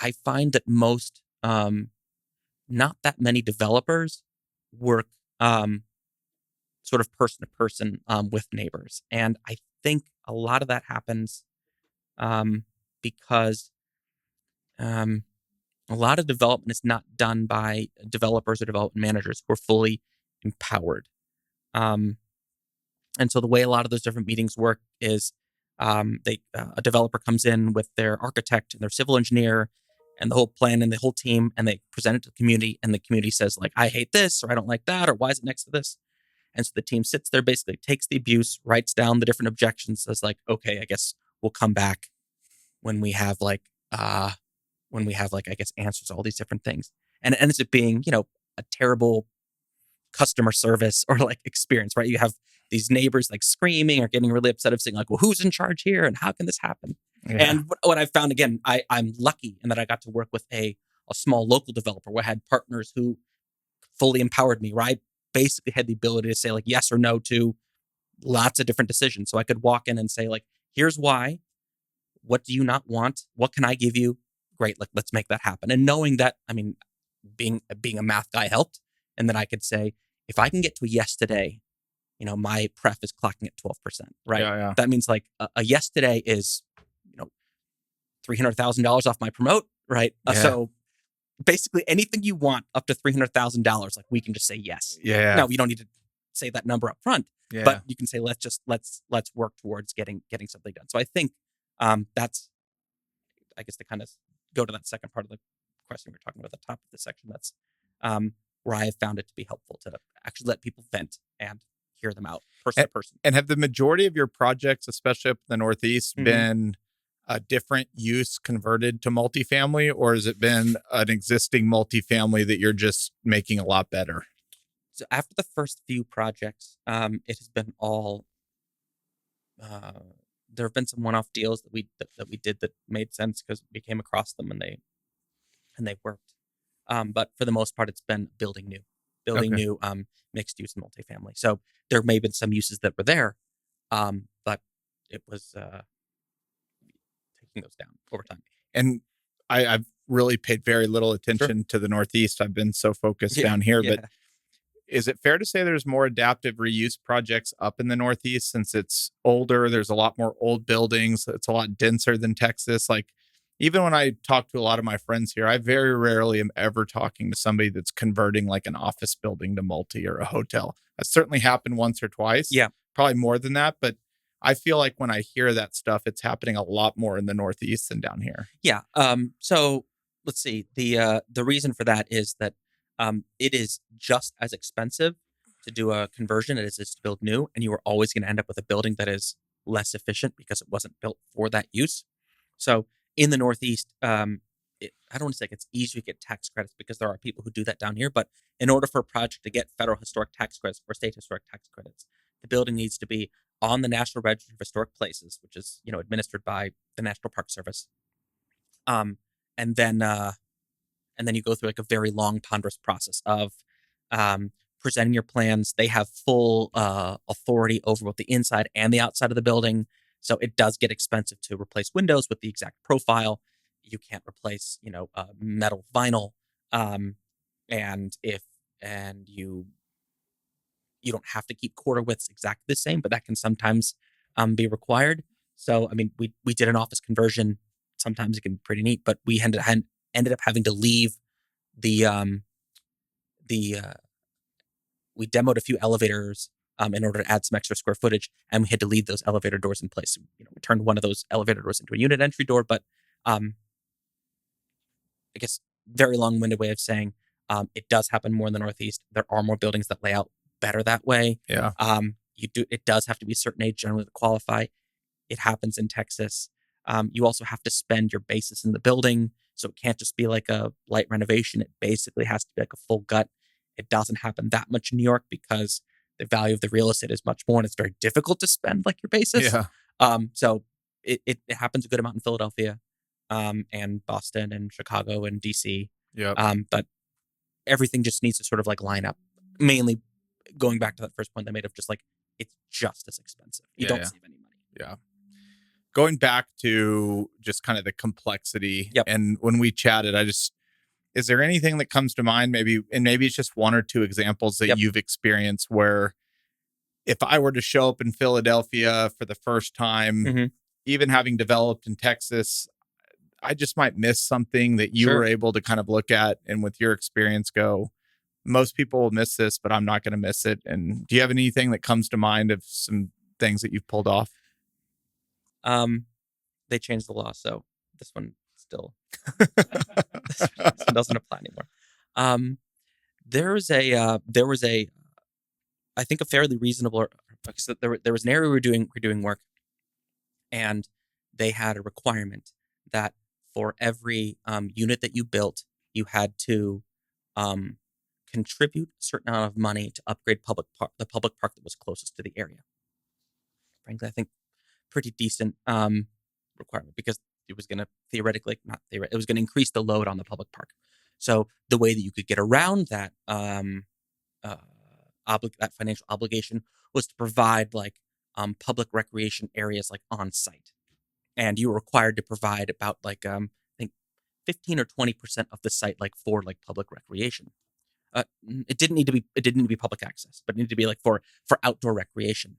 I find that most, not that many developers work sort of person to person with neighbors, and I think a lot of that happens because a lot of development is not done by developers or development managers who are fully empowered. And so the way a lot of those different meetings work is a developer comes in with their architect and their civil engineer and the whole plan and the whole team, and they present it to the community, and the community says like, I hate this, or I don't like that, or why is it next to this? And so the team sits there, basically takes the abuse, writes down the different objections, says like, okay, I guess we'll come back when we have like, I guess answers to all these different things. And it ends up being, a terrible customer service or like experience, right? You have these neighbors like screaming or getting really upset of saying like, well, who's in charge here? And how can this happen? Yeah. And what I found, again, I'm lucky in that I got to work with a small local developer where I had partners who fully empowered me, right? Basically had the ability to say like yes or no to lots of different decisions. So I could walk in and say like, here's why. What do you not want? What can I give you? Great, like let's make that happen. And knowing that, I mean, being a math guy helped. And then I could say, if I can get to a yes today, my pref is clocking at 12%, right? Yeah. That means like a yes today is, $300,000 off my promote, right? So basically anything you want up to $300,000, like we can just say yes. Yeah. Now you don't need to say that number up front, but you can say let's work towards getting something done. So I think that's, I guess, to kind of go to that second part of the question we were talking about at the top of the section. That's where I have found it to be helpful to actually let people vent and hear them out person to person. And have the majority of your projects, especially up in the Northeast, been a different use converted to multifamily, or has it been an existing multifamily that you're just making a lot better? So after the first few projects, it has been all. There have been some one-off deals that we did that made sense because we came across them and they worked. But for the most part, it's been building new mixed use and multifamily. So there may have been some uses that were there, but it was taking those down over time. And I've really paid very little attention to the Northeast. I've been so focused down here, but is it fair to say there's more adaptive reuse projects up in the Northeast since it's older? There's a lot more old buildings. It's a lot denser than Texas. Like, even when I talk to a lot of my friends here, I very rarely am ever talking to somebody that's converting like an office building to multi or a hotel. That certainly happened once or twice, Yeah. probably more than that. But I feel like when I hear that stuff, it's happening a lot more in the Northeast than down here. Yeah. So let's see. The reason for that is that it is just as expensive to do a conversion as it is to build new, and you are always going to end up with a building that is less efficient because it wasn't built for that use. So in the Northeast, I don't want to say it's easier to get tax credits because there are people who do that down here. But in order for a project to get federal historic tax credits or state historic tax credits, the building needs to be on the National Register of Historic Places, which is administered by the National Park Service. Um, and then you go through like a very long, ponderous process of presenting your plans. They have full authority over both the inside and the outside of the building, so it does get expensive to replace windows with the exact profile. You can't replace, metal vinyl, and you don't have to keep quarter widths exactly the same, but that can sometimes be required. So, I mean, we did an office conversion. Sometimes it can be pretty neat, but we ended up having to leave the we demoed a few elevators in order to add some extra square footage, and we had to leave those elevator doors in place. We turned one of those elevator doors into a unit entry door, but I guess very long-winded way of saying it does happen more in the Northeast. There are more buildings that lay out better that way. Yeah. It does have to be a certain age generally to qualify. It happens in Texas. You also have to spend your basis in the building, so it can't just be like a light renovation. It basically has to be like a full gut. It doesn't happen that much in New York because the value of the real estate is much more, and it's very difficult to spend like your basis. Yeah. So it happens a good amount in Philadelphia, and Boston and Chicago and DC. Yeah. But everything just needs to sort of like line up. Mainly going back to that first point I made of just like it's just as expensive. You don't save any money. Yeah. Going back to just kind of the complexity. Yep. And when we chatted, is there anything that comes to mind? Maybe it's just one or two examples that you've experienced where if I were to show up in Philadelphia for the first time, even having developed in Texas, I just might miss something that you were able to kind of look at and with your experience go, most people will miss this, but I'm not going to miss it. And do you have anything that comes to mind of some things that you've pulled off? They changed the law, so this one still this one doesn't apply anymore. There was a I think a fairly reasonable. So there was an area we were doing work, and they had a requirement that for every unit that you built, you had to contribute a certain amount of money to upgrade the public park that was closest to the area. Frankly, I think pretty decent requirement because it was going to theoretically, not theoretically, it was going to increase the load on the public park. So the way that you could get around that that financial obligation was to provide like public recreation areas like on site, and you were required to provide about like I think 15 or 20% of the site like for like public recreation. It didn't need to be public access, but it needed to be like for outdoor recreation.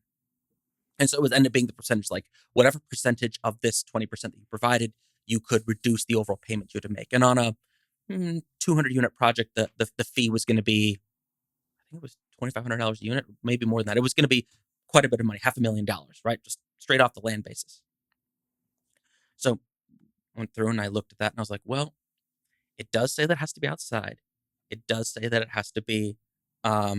And so it was ended up being the percentage, like whatever percentage of this 20% that you provided, you could reduce the overall payment you had to make. And on a 200 unit project, the fee was going to be, I think it was $2,500 a unit, maybe more than that. It was going to be quite a bit of money, $500,000, right? Just straight off the land basis. So I went through and I looked at that and I was like, well, it does say that it has to be outside. It does say that it has to be, a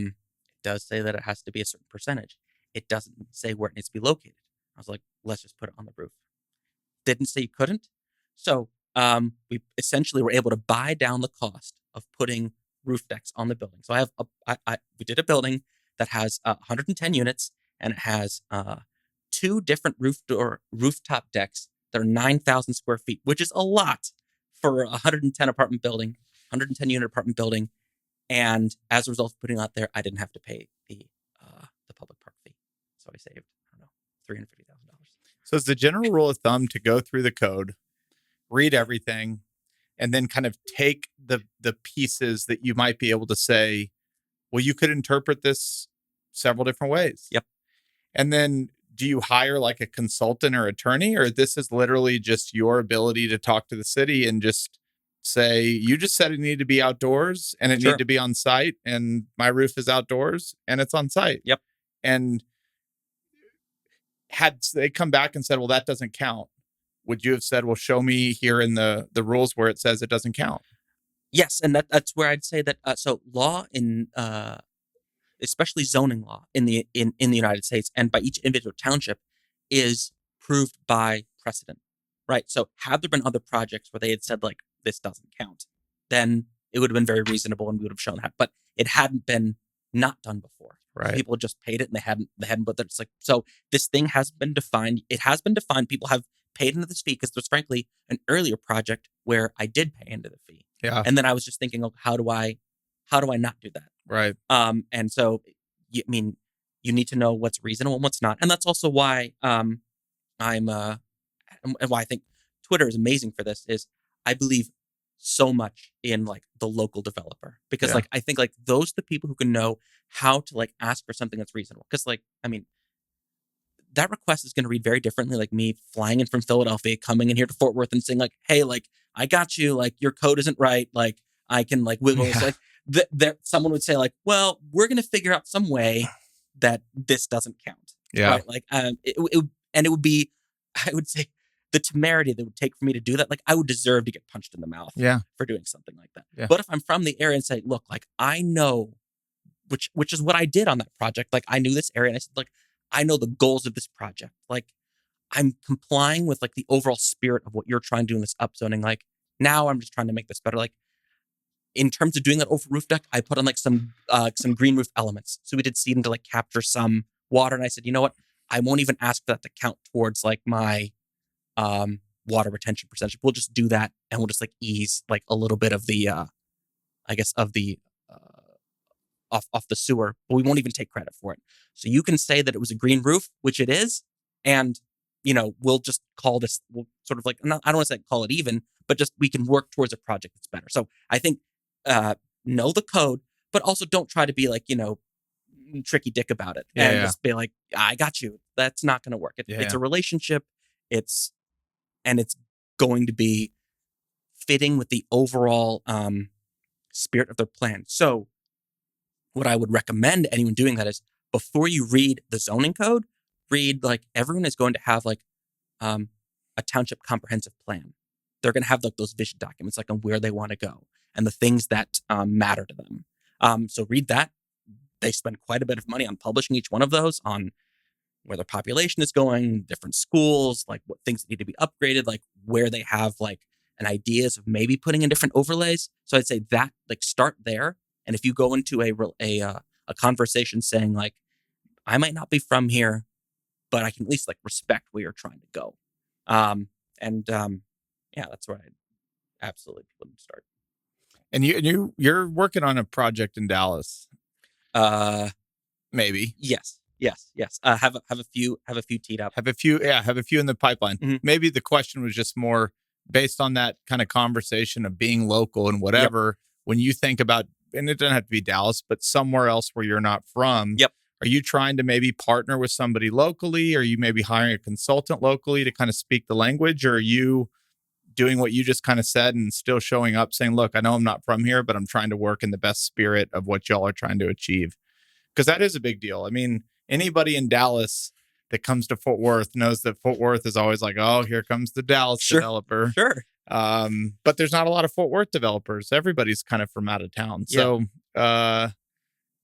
certain percentage. It doesn't say where it needs to be located. I was like, let's just put it on the roof. Didn't say you couldn't. So we essentially were able to buy down the cost of putting roof decks on the building. So we did a building that has 110 units, and it has two different rooftop decks that are 9,000 square feet, which is a lot for a 110 unit apartment building. And as a result of putting it out there, I didn't have to pay the public park fee. So I saved, I don't know, $350,000. So it's the general rule of thumb to go through the code, read everything, and then kind of take the pieces that you might be able to say, well, you could interpret this several different ways. Yep. And then do you hire like a consultant or attorney, or this is literally just your ability to talk to the city and just say, you just said it needed to be outdoors and it needed Sure. to be on site, and my roof is outdoors and it's on site. Yep. And had they come back and said, well, that doesn't count, would you have said, well, show me here in the rules where it says it doesn't count? Yes, and that's where I'd say that. So law in especially zoning law in the United States and by each individual township is proved by precedent, right? So had there been other projects where they had said like this doesn't count, then it would have been very reasonable and we would have shown that. But it hadn't been not done before. Right. People had just paid it and they hadn't. But it's like, so this thing has been defined. It has been defined. People have paid into this fee because there's frankly an earlier project where I did pay into the fee. Yeah. And then I was just thinking, oh, how do I not do that? Right. And so, I mean, you need to know what's reasonable and what's not. And that's also why I'm and why I think Twitter is amazing for this is I believe so much in like the local developer because like I think like those are the people who can know how to like ask for something that's reasonable. Because like, I mean, that request is going to read very differently. Like me flying in from Philadelphia, coming in here to Fort Worth and saying like, hey, like I got you, like your code isn't right. Like I can like wiggle this. Like someone would say like, well, we're going to figure out some way that this doesn't count. Yeah. Right? Like, it would be, I would say the temerity that would take for me to do that. Like I would deserve to get punched in the mouth for doing something like that. Yeah. But if I'm from the area and say, look, like I know, which is what I did on that project. Like I knew this area and I said like, I know the goals of this project. Like I'm complying with like the overall spirit of what you're trying to do in this upzoning. Like now I'm just trying to make this better. Like in terms of doing that over roof deck, I put on like some green roof elements. So we did seeding to like capture some water. And I said, you know what? I won't even ask for that to count towards like my water retention percentage. We'll just do that and we'll just like ease like a little bit of the I guess of the off the sewer, but we won't even take credit for it. So you can say that it was a green roof, which it is, and you know we'll just call this. We'll sort of like I don't want to say call it even, but just we can work towards a project that's better. So I think know the code, but also don't try to be like tricky dick about it and just be like I got you. That's not going to work. It's a relationship. It's going to be fitting with the overall spirit of their plan. So what I would recommend anyone doing that is before you read the zoning code, read like everyone is going to have like a township comprehensive plan. They're going to have like those vision documents like on where they want to go and the things that matter to them. So read that. They spend quite a bit of money on publishing each one of those on where their population is going, different schools, like what things need to be upgraded, like where they have like an ideas of maybe putting in different overlays. So I'd say that like start there. And if you go into a conversation saying like, I might not be from here, but I can at least like respect where you're trying to go. That's where I absolutely would start. And you're working on a project in Dallas. Maybe. Yes. Have a few teed up. Have a few in the pipeline. Mm-hmm. Maybe the question was just more based on that kind of conversation of being local and whatever. Yep. When you think about, and it doesn't have to be Dallas, but somewhere else where you're not from. Yep. Are you trying to maybe partner with somebody locally? Are you maybe hiring a consultant locally to kind of speak the language? Or are you doing what you just kind of said and still showing up saying, look, I know I'm not from here, but I'm trying to work in the best spirit of what y'all are trying to achieve? Because that is a big deal. I mean, anybody in Dallas that comes to Fort Worth knows that Fort Worth is always like, oh, here comes the Dallas developer. Sure. But there's not a lot of Fort Worth developers. Everybody's kind of from out of town. So,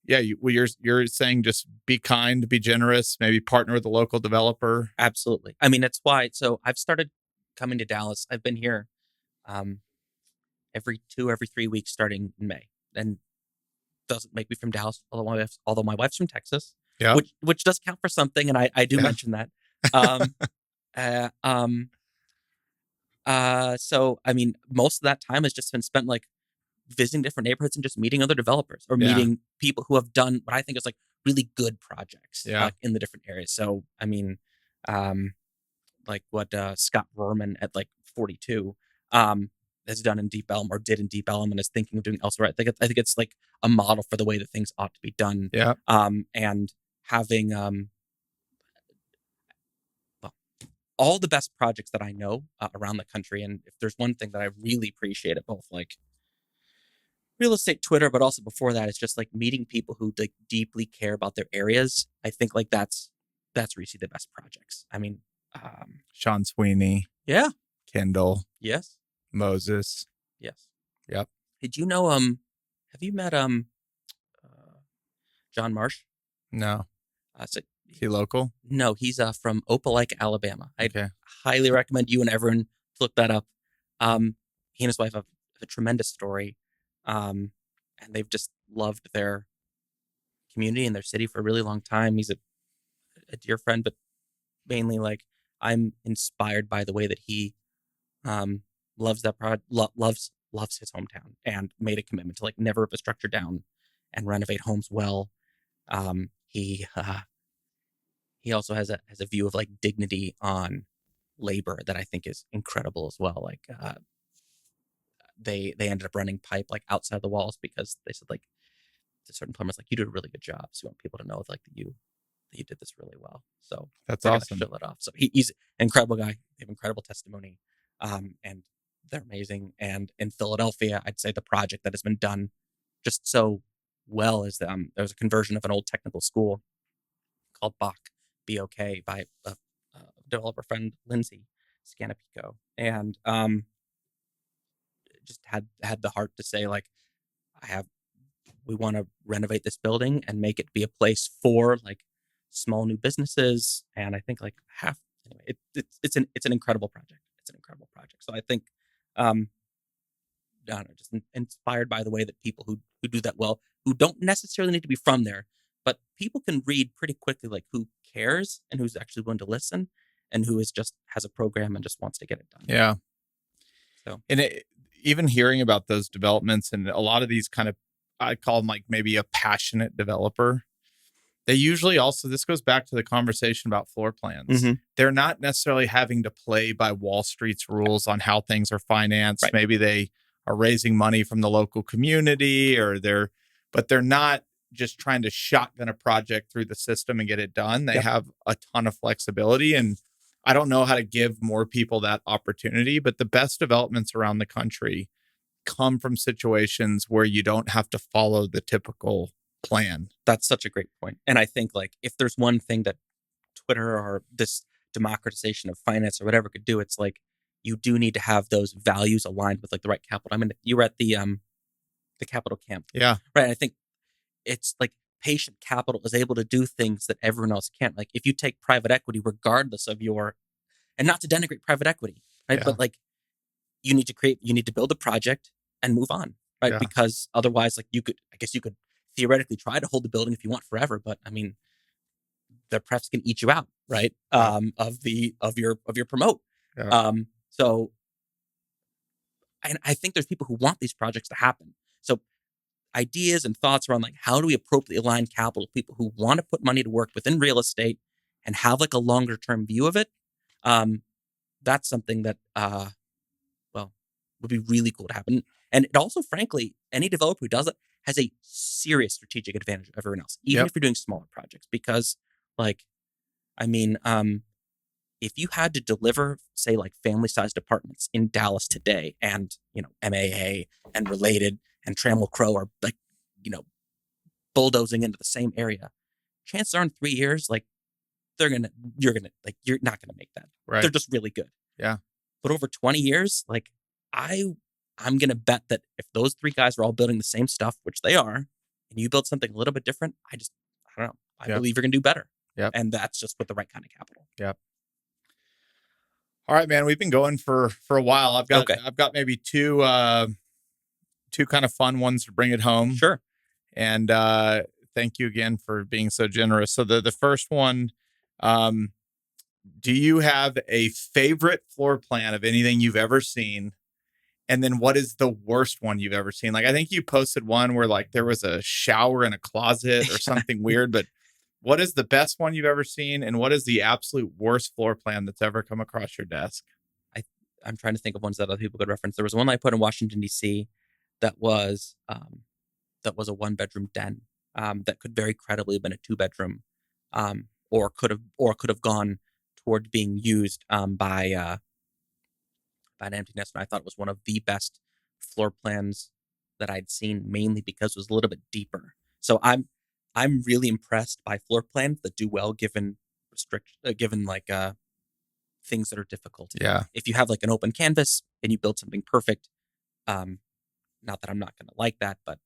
you're saying just be kind, be generous, maybe partner with a local developer. Absolutely. I mean, that's why. So I've started coming to Dallas. I've been here every 3 weeks starting in May. And doesn't make me from Dallas, although my wife's from Texas, which does count for something. And I do mention that. So, I mean, most of that time has just been spent like visiting different neighborhoods and just meeting other developers or meeting people who have done what I think is like really good projects in the different areas. So, I mean, like what Scott Rorman at like 42 has done in Deep Elm or did in Deep Elm and is thinking of doing elsewhere. I think it's like a model for the way that things ought to be done. Yeah. And having all the best projects that I know around the country. And if there's one thing that I really appreciate at both like real estate Twitter, but also before that, it's just like meeting people who like deeply care about their areas. I think like that's where you see the best projects. I mean, Sean Sweeney, yeah, Kendall, yes, Moses. yes. Yep. Did you know? Have you met John Marsh? No. So, Is he local? No, he's from Opelika, Alabama. Okay. I highly recommend you and everyone to look that up. He and his wife have a tremendous story, and they've just loved their community and their city for a really long time. He's a dear friend, but mainly like I'm inspired by the way that he loves that loves his hometown and made a commitment to like never rip a structure down and renovate homes well. He also has a view of like dignity on labor that I think is incredible as well. Like they ended up running pipe like outside the walls because they said like to certain plumbers like you did a really good job, so we want people to know like that you did this really well. So that's we're awesome. Gonna fill it off. So he's an incredible guy. They have incredible testimony, and they're amazing. And in Philadelphia, I'd say the project that has been done just so well is there was a conversion of an old technical school called BOK by a developer friend Lindsay Scanapico, and just had the heart to say like we want to renovate this building and make it be a place for like small new businesses. And I think like anyway, it's an incredible project. It's an incredible project. So I think I don't know, just inspired by the way that people who do that well, who don't necessarily need to be from there, but people can read pretty quickly like who cares and who's actually willing to listen and who is just has a program and just wants to get it done. Yeah. So even hearing about those developments and a lot of these kind of, I call them like maybe a passionate developer. They usually also, this goes back to the conversation about floor plans. Mhm. They're not necessarily having to play by Wall Street's rules on how things are financed. Right. Maybe they are raising money from the local community but they're not just trying to shotgun a project through the system and get it done. They have a ton of flexibility. And I don't know how to give more people that opportunity, but the best developments around the country come from situations where you don't have to follow the typical plan. That's such a great point. And I think like if there's one thing that Twitter or this democratization of finance or whatever could do, it's like you do need to have those values aligned with like the right capital. I mean, you were at the capital camp. Yeah. Right. I think it's like patient capital is able to do things that everyone else can't. Like if you take private equity, regardless of and not to denigrate private equity, right? Yeah. But like you need to build a project and move on, right? Yeah. Because otherwise, like you could theoretically try to hold the building if you want forever, but I mean, the prefs can eat you out, right? Yeah. Of your promote. Yeah. So I think there's people who want these projects to happen. So ideas and thoughts around like how do we appropriately align capital, people who want to put money to work within real estate and have like a longer term view of it. That's something that would be really cool to happen. And it also, frankly, any developer who does it has a serious strategic advantage of everyone else, even if you're doing smaller projects. Because, like, I mean, if you had to deliver, say, like family-sized apartments in Dallas today, and MAA and Related and Trammell Crow are like, bulldozing into the same area, chances are in 3 years, like, you're not gonna make that. Right. They're just really good. Yeah. But over 20 years, like I'm gonna bet that if those three guys are all building the same stuff, which they are, and you build something a little bit different, I don't know. I believe you're gonna do better. Yep. And that's just with the right kind of capital. Yep. All right, man. We've been going for a while. I've got maybe two kind of fun ones to bring it home. Sure. And thank you again for being so generous. So the first one, do you have a favorite floor plan of anything you've ever seen? And then what is the worst one you've ever seen? Like, I think you posted one where like there was a shower in a closet or something weird, but what is the best one you've ever seen? And what is the absolute worst floor plan that's ever come across your desk? I'm trying to think of ones that other people could reference. There was one I put in Washington, D.C. that was a 1-bedroom den that could very credibly have been a 2-bedroom, or could have gone toward being used by an empty nest, and I thought it was one of the best floor plans that I'd seen, mainly because it was a little bit deeper. So I'm really impressed by floor plans that do well given things that are difficult. Yeah. If you have like an open canvas and you build something perfect, not that I'm not going to like that, but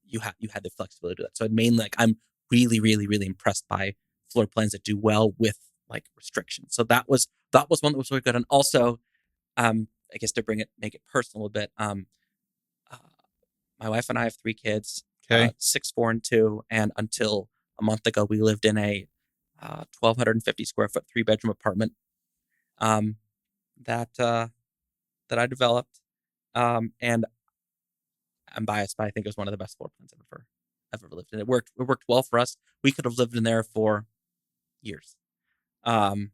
you had the flexibility to do that. So mainly, like, I'm really, really, really impressed by floor plans that do well with like restrictions. So that was one that was really good. And also, I guess to make it personal a bit, uh, my wife and I have 3 kids, Okay. 6, 4, and 2, and until a month ago, we lived in a 1,250 square foot 3-bedroom apartment that I developed, and I'm biased, but I think it was one of the best floor plans I've ever lived in. It worked well for us. We could have lived in there for years, and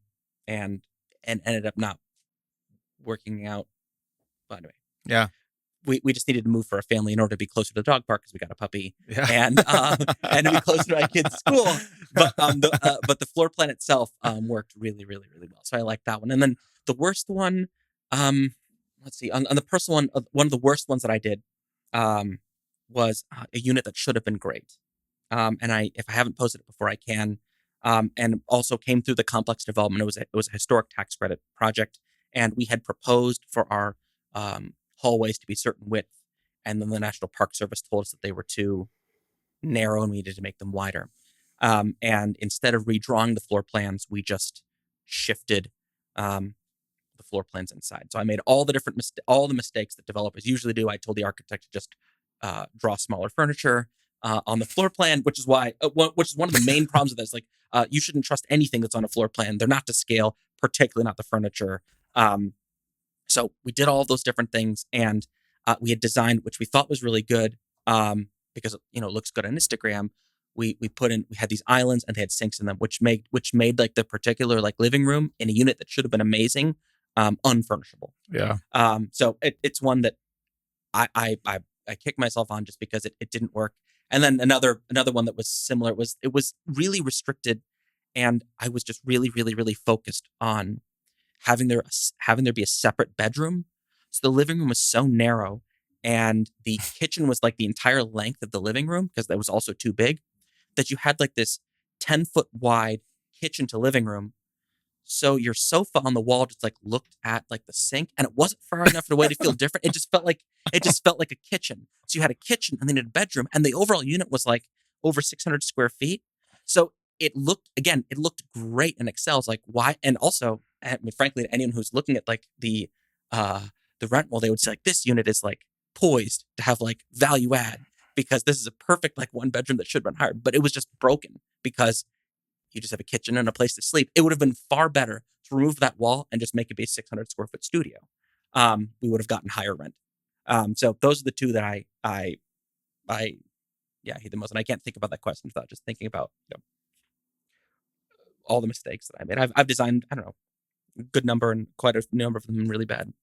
ended up not working out. But anyway, Yeah. we just needed to move for a family in order to be closer to the dog park because we got a puppy, Yeah. and to be closer to my kids' school. But the floor plan itself worked really, really, really well. So I like that one. And then the worst one, let's see, on the personal one, one of the worst ones that I did was a unit that should have been great. And if I haven't posted it before, I can. And also came through the complex development. It was a historic tax credit project, and we had proposed for our hallways to be certain width, and then the National Park Service told us that they were too narrow and we needed to make them wider. And instead of redrawing the floor plans, we just shifted the floor plans inside. So I made all the mistakes that developers usually do. I told the architect to just draw smaller furniture on the floor plan, which is one of the main problems with this. Like, you shouldn't trust anything that's on a floor plan. They're not to scale, particularly not the furniture. So we did all of those different things, and we had designed, which we thought was really good, because it looks good on Instagram. We had these islands, and they had sinks in them, which made like the particular like living room in a unit that should have been amazing, unfurnishable. Yeah. So it's one that I kicked myself on just because it didn't work. And then another one that was similar it was really restricted, and I was just really, really, really focused on having there be a separate bedroom. So the living room was so narrow, and the kitchen was like the entire length of the living room because that was also too big, that you had like this 10-foot wide kitchen to living room. So your sofa on the wall just like looked at like the sink, and it wasn't far enough away to feel different. It just felt like a kitchen. So you had a kitchen and then a bedroom, and the overall unit was like over 600 square feet. So it looked great in Excel. It's like, why? And also, I mean, frankly, to anyone who's looking at like the rent roll, they would say like, this unit is like poised to have like value add because this is a perfect like 1-bedroom that should have been higher, but it was just broken because you just have a kitchen and a place to sleep. It would have been far better to remove that wall and just make it be a 600 square foot studio. We would have gotten higher rent. So those are the two that I hate the most. And I can't think about that question without just thinking about all the mistakes that I made. I've designed, I don't know, a good number, and quite a number of them really bad.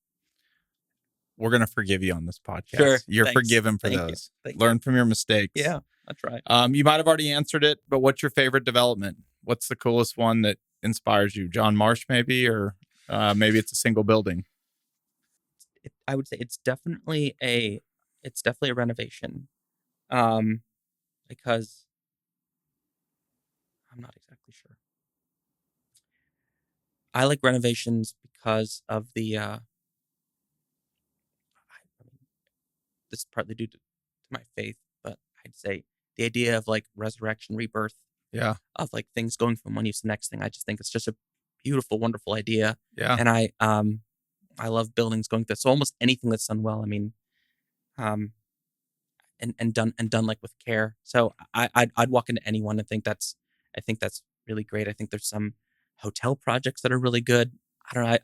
We're going to forgive you on this podcast. Sure. You're Thanks. forgiven for Thank those. you. Learn from your mistakes. Yeah, that's right. You might have already answered it, but what's your favorite development? What's the coolest one that inspires you? John Marsh, maybe, or maybe it's a single building. I would say it's definitely a renovation, because I'm not exactly sure. I like renovations because of the. This is partly due to my faith, but I'd say the idea of like resurrection, rebirth, of like things going from one use to the next thing. I just think it's just a beautiful, wonderful idea. Yeah. And I love buildings going through. So almost anything that's done well. I mean, and done like with care. So I'd walk into anyone and think that's really great. I think there's some hotel projects that are really good. I don't know.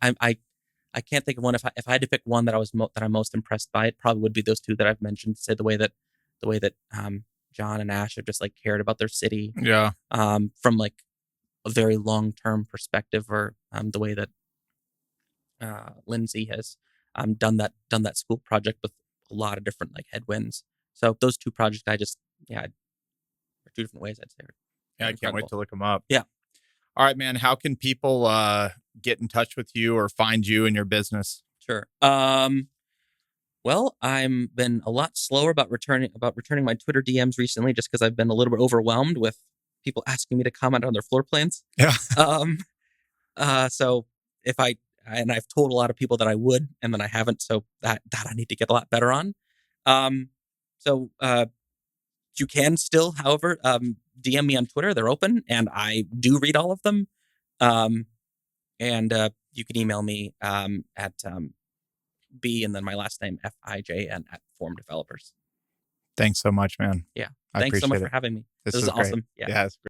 I can't think of one. If I had to pick one that I'm most impressed by, it probably would be those two that I've mentioned. Say the way that John and Ash have just like cared about their city. Yeah. From like a very long-term perspective, or the way that Lindsay has done that school project with a lot of different like headwinds. So those two projects, are two different ways I'd say. Yeah, I can't wait to look them up. Yeah. All right, man. How can people get in touch with you or find you in your business? Sure. Well, I'm been a lot slower about returning my Twitter DMs recently, just because I've been a little bit overwhelmed with people asking me to comment on their floor plans. Yeah. So if I've told a lot of people that I would, and then I haven't, so that I need to get a lot better on. So you can still, however, DM me on Twitter. They're open, and I do read all of them. And you can email me at B and then my last name Fijan at Form Developers. Thanks so much, man. Yeah. I Thanks so much appreciate for it. having me. This This is is great. awesome. Yeah. Yeah, it's great.